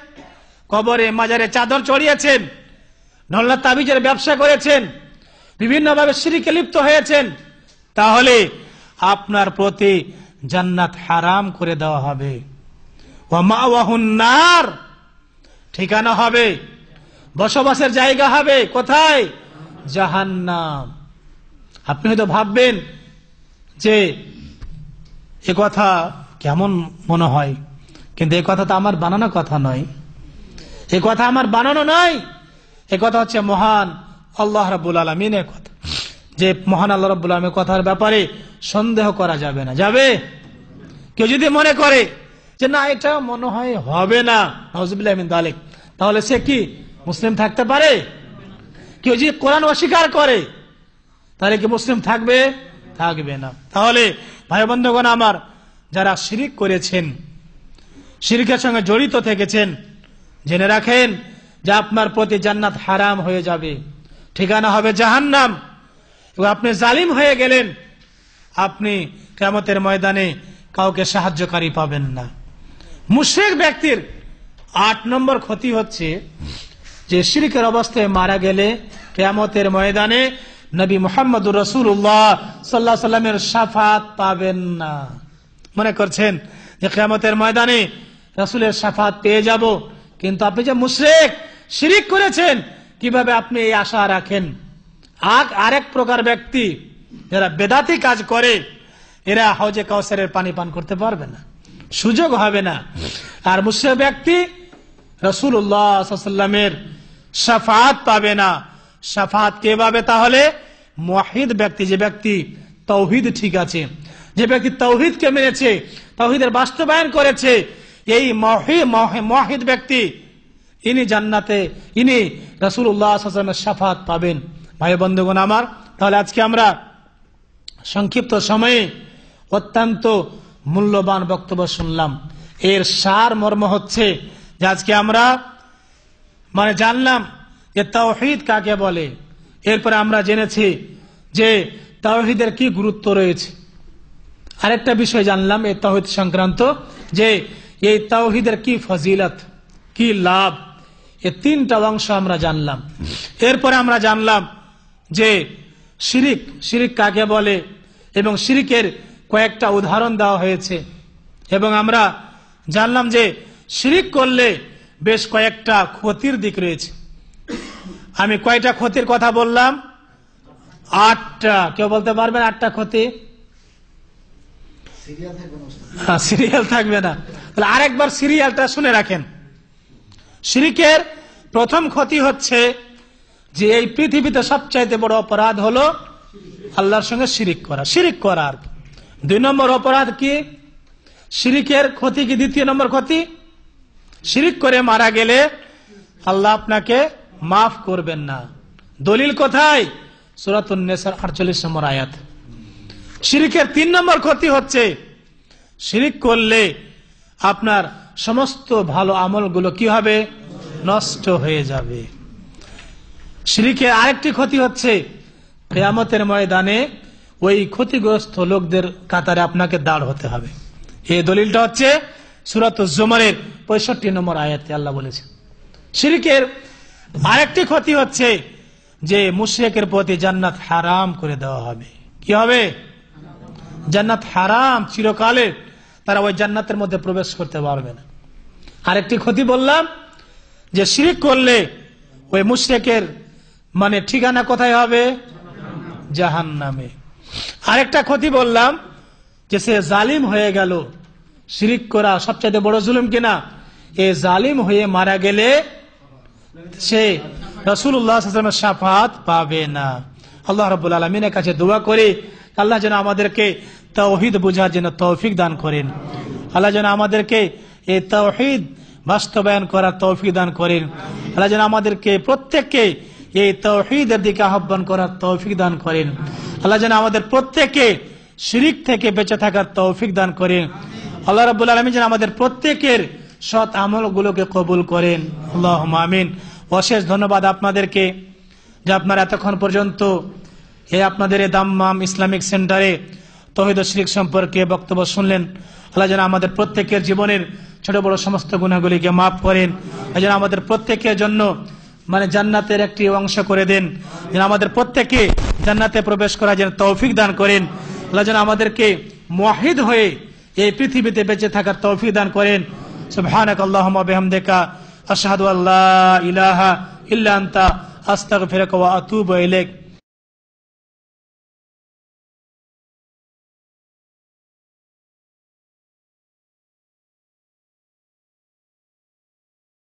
কবরে মাজারে চাদর চড়িয়েছেন, নল্লা তাবিজের ব্যবসা করেছেন, বিভিন্নভাবে শিরিকে লিপ্ত হয়েছেন, তাহলে আপনার প্রতি জান্নাত হারাম করে দেওয়া হবে। ওয়া মাওয়াহুন নার, ঠিকানা হবে, বসবাসের জায়গা হবে কোথায়? জাহান্নাম। আপনি হয়তো ভাববেন যে এ কথা কেমন মনে হয়, কিন্তু এ কথা তো আমার বানানো কথা নয়, এ কথা আমার বানানো নয়, এ কথা হচ্ছে মহান আল্লাহ রাব্বুল আলামিনের কথা। যে মহান আল্লাহ রাব্বুল আলামিনের কথার ব্যাপারে সন্দেহ করা যাবে না। যাবে? কেউ যদি মনে করে যে না এটা মনে হয় হবে না, নাউযুবিল্লাহি মিন যালিক, তাহলে সে কি মুসলিম থাকতে পারে? কেউ যদি কোরআন অস্বীকার করে তাহলে কি মুসলিম থাকবে? থাকবে না। তাহলে ভাই বন্ধুগণ আমার, যারা শিরিক করেছেন, শিরিকের সঙ্গে জড়িত থেকেছেন, জেনে রাখেন যে আপনার প্রতি জান্নাত হারাম হয়ে যাবে, ঠিকানা হবে জাহান্নাম, এবং আপনি জালিম হয়ে গেলেন, আপনি কিয়ামতের ময়দানে কাউকে সাহায্যকারী পাবেন না। মুশরিক ব্যক্তির 8 নম্বর ক্ষতি হচ্ছে যে শিরকের অবস্থায় মারা গেলে কিয়ামতের ময়দানে নবী মুহাম্মদুর রাসূলুল্লাহ সাল্লাল্লাহু আলাইহি সাল্লামের শাফাত পাবেন না। মনে করছেন যে কিয়ামতের ময়দানে রাসূলের শাফাত পেয়ে যাব, কিন্তু আপনি যে মুশরিক, শিরিক করেছেন, কিভাবে আপনি এই আশা রাখেন? আরেক প্রকার ব্যক্তি যারা বেদাতি কাজ করে, এরা হাউজে কাউসারের পানি পান করতে পারবে না, সুযোগ হবে না। আর মুশরিক ব্যক্তি রাসূলুল্লাহ সাল্লাল্লাহু আলাইহি সাল্লামের শাফাত পাবে না। শাফাত কে পাবে তাহলে? মুওয়াহিদ ব্যক্তি, যে ব্যক্তি তাওহীদ ঠিক আছে, যে ব্যক্তি তাওহীদকে মেনেছে, তাওহীদের বাস্তবায়ন করেছে, এই মুওয়াহিদ ব্যক্তি, ইনি জান্নাতে, ইনি রাসূলুল্লাহ সাল্লাল্লাহু আলাইহি ওয়াসাল্লামের শাফাত পাবেন। ভাই বন্ধুগণ আমার, তাহলে আজকে আমরা সংক্ষিপ্ত সময়ে অত্যন্ত মূল্যবান বক্তব্য শুনলাম। এর সার মর্ম হচ্ছে যে আজকে আমরা জানলাম যে তাওহীদ কাকে বলে, এরপরে আমরা জেনেছি যে তাওহীদের কি গুরুত্ব রয়েছে। আরেকটা বিষয় জানলাম এই তাওহীদ সংক্রান্ত, যে এই তাওহীদের কি ফজিলত, কি লাভ, এই 3টা অংশ আমরা জানলাম। এরপরে আমরা জানলাম যে শিরিক কাকে বলে এবং শিরিকের কয়েকটা উদাহরণ দেওয়া হয়েছে, এবং আমরা জানলাম যে শিরিক করলে বেশ কয়েকটা ক্ষতির দিক রয়েছে। আমি কয়টা ক্ষতির কথা বললাম? 8টা। কেউ বলতে পারবেন 8টা ক্ষতি? সিরিয়াল থাকবে না, তাহলে আরেকবার সিরিয়ালটা শুনে রাখেন। শিরিকের প্রথম ক্ষতি হচ্ছে যে এই পৃথিবীতে সবচাইতে বড় অপরাধ হলো আল্লাহর সঙ্গে শিরিক করা। 2 নম্বর অপরাধ কি? শিরিকের ক্ষতি কি? 2য় নম্বর ক্ষতি, শিরিক করে মারা গেলে আল্লাহ আপনাকে মাফ করবেন না। দলিল কোথায়? সূরাতুন নিসার 48 নম্বর আয়াত। শিরিকের 3 নম্বর ক্ষতি হচ্ছে শিরিক করলে আপনার সমস্ত ভালো আমলগুলো কি হবে? নষ্ট হয়ে যাবে। শিরিকের আরেকটি ক্ষতি হচ্ছে কিয়ামতের ময়দানে ওই ক্ষতিগ্রস্ত লোকদের কাতারে আপনাকে দাঁড় হতে হবে। এই দলিলটা হচ্ছে সূরাতুজ জুমারের 65 নম্বর আয়াতে আল্লাহ বলেছেন। শিরিকের আরেকটি ক্ষতি হচ্ছে যে মুশরিকের প্রতি জান্নাত হারাম করে দেওয়া হবে। কি হবে? জান্নাত হারাম, চিরকালে তারা ওই জান্নাতের মধ্যে প্রবেশ করতে পারবে না। আরেকটি ক্ষতি বললাম যে শিরিক করলে ওই মুশরিকের ঠিকানা কোথায় হবে? জাহান্নামে। আরেকটা ক্ষতি বললাম যে সে জালিম হয়ে গেল। শিরিক করা সবচেয়ে বড় জুলুম কিনা? এই জালিম হয়ে মারা গেলে সে রাসূলুল্লাহ সাল্লাল্লাহু আলাইহি ওয়াসাল্লামের শাফাত পাবে না। আল্লাহ রাব্বুল আলামিনের কাছে দোয়া করি, আল্লাহ যেন আমাদেরকে তাওহীদ বুঝার জন্য তৌফিক দান করেন। আল্লাহ যেন আমাদেরকে এই তাওহীদ বাস্তবায়ন করার তৌফিক দান করেন। আল্লাহ যেন আমাদেরকে প্রত্যেককে এই তাওহীদের দিকে আহ্বান করার তৌফিক দান করেন। আল্লাহ যেন আমাদের প্রত্যেককে শিরিক থেকে বেঁচে থাকার তৌফিক দান করেন। আল্লাহ রাব্বুল আলামিন যেন আমাদের প্রত্যেকের সৎ আমলগুলোকে কবুল করেন। আল্লাহুম্মা আমিন। অশেষ ধন্যবাদ আপনাদেরকে যে আপনারা এতক্ষণ পর্যন্ত এই আপনাদের এই দাম্মাম ইসলামিক সেন্টারে তাওহীদ ও শিরক সম্পর্কে বক্তব্য শুনলেন। আল্লাহ যেন আমাদের প্রত্যেকের জীবনের ছোট বড় সমস্ত গুনাহগুলিকে মাফ করেন। যেন আমাদের প্রত্যেকের জন্য জান্নাতের একটি অংশ করে দেন। যেন আমাদের প্রত্যেকে জান্নাতে প্রবেশ করার যেন তৌফিক দান করেন। আল্লাহ যেন আমাদেরকে মুওয়াহিদ হয়ে এই পৃথিবীতে বেঁচে থাকার তৌফিক দান করেন। সুবহানাকাল্লাহুম্মা বিহামদিকা আশহাদু আল্লা ইলাহা ইল্লা আনতা আস্তাগফিরুকা ওয়া আতুবু ইলাইক।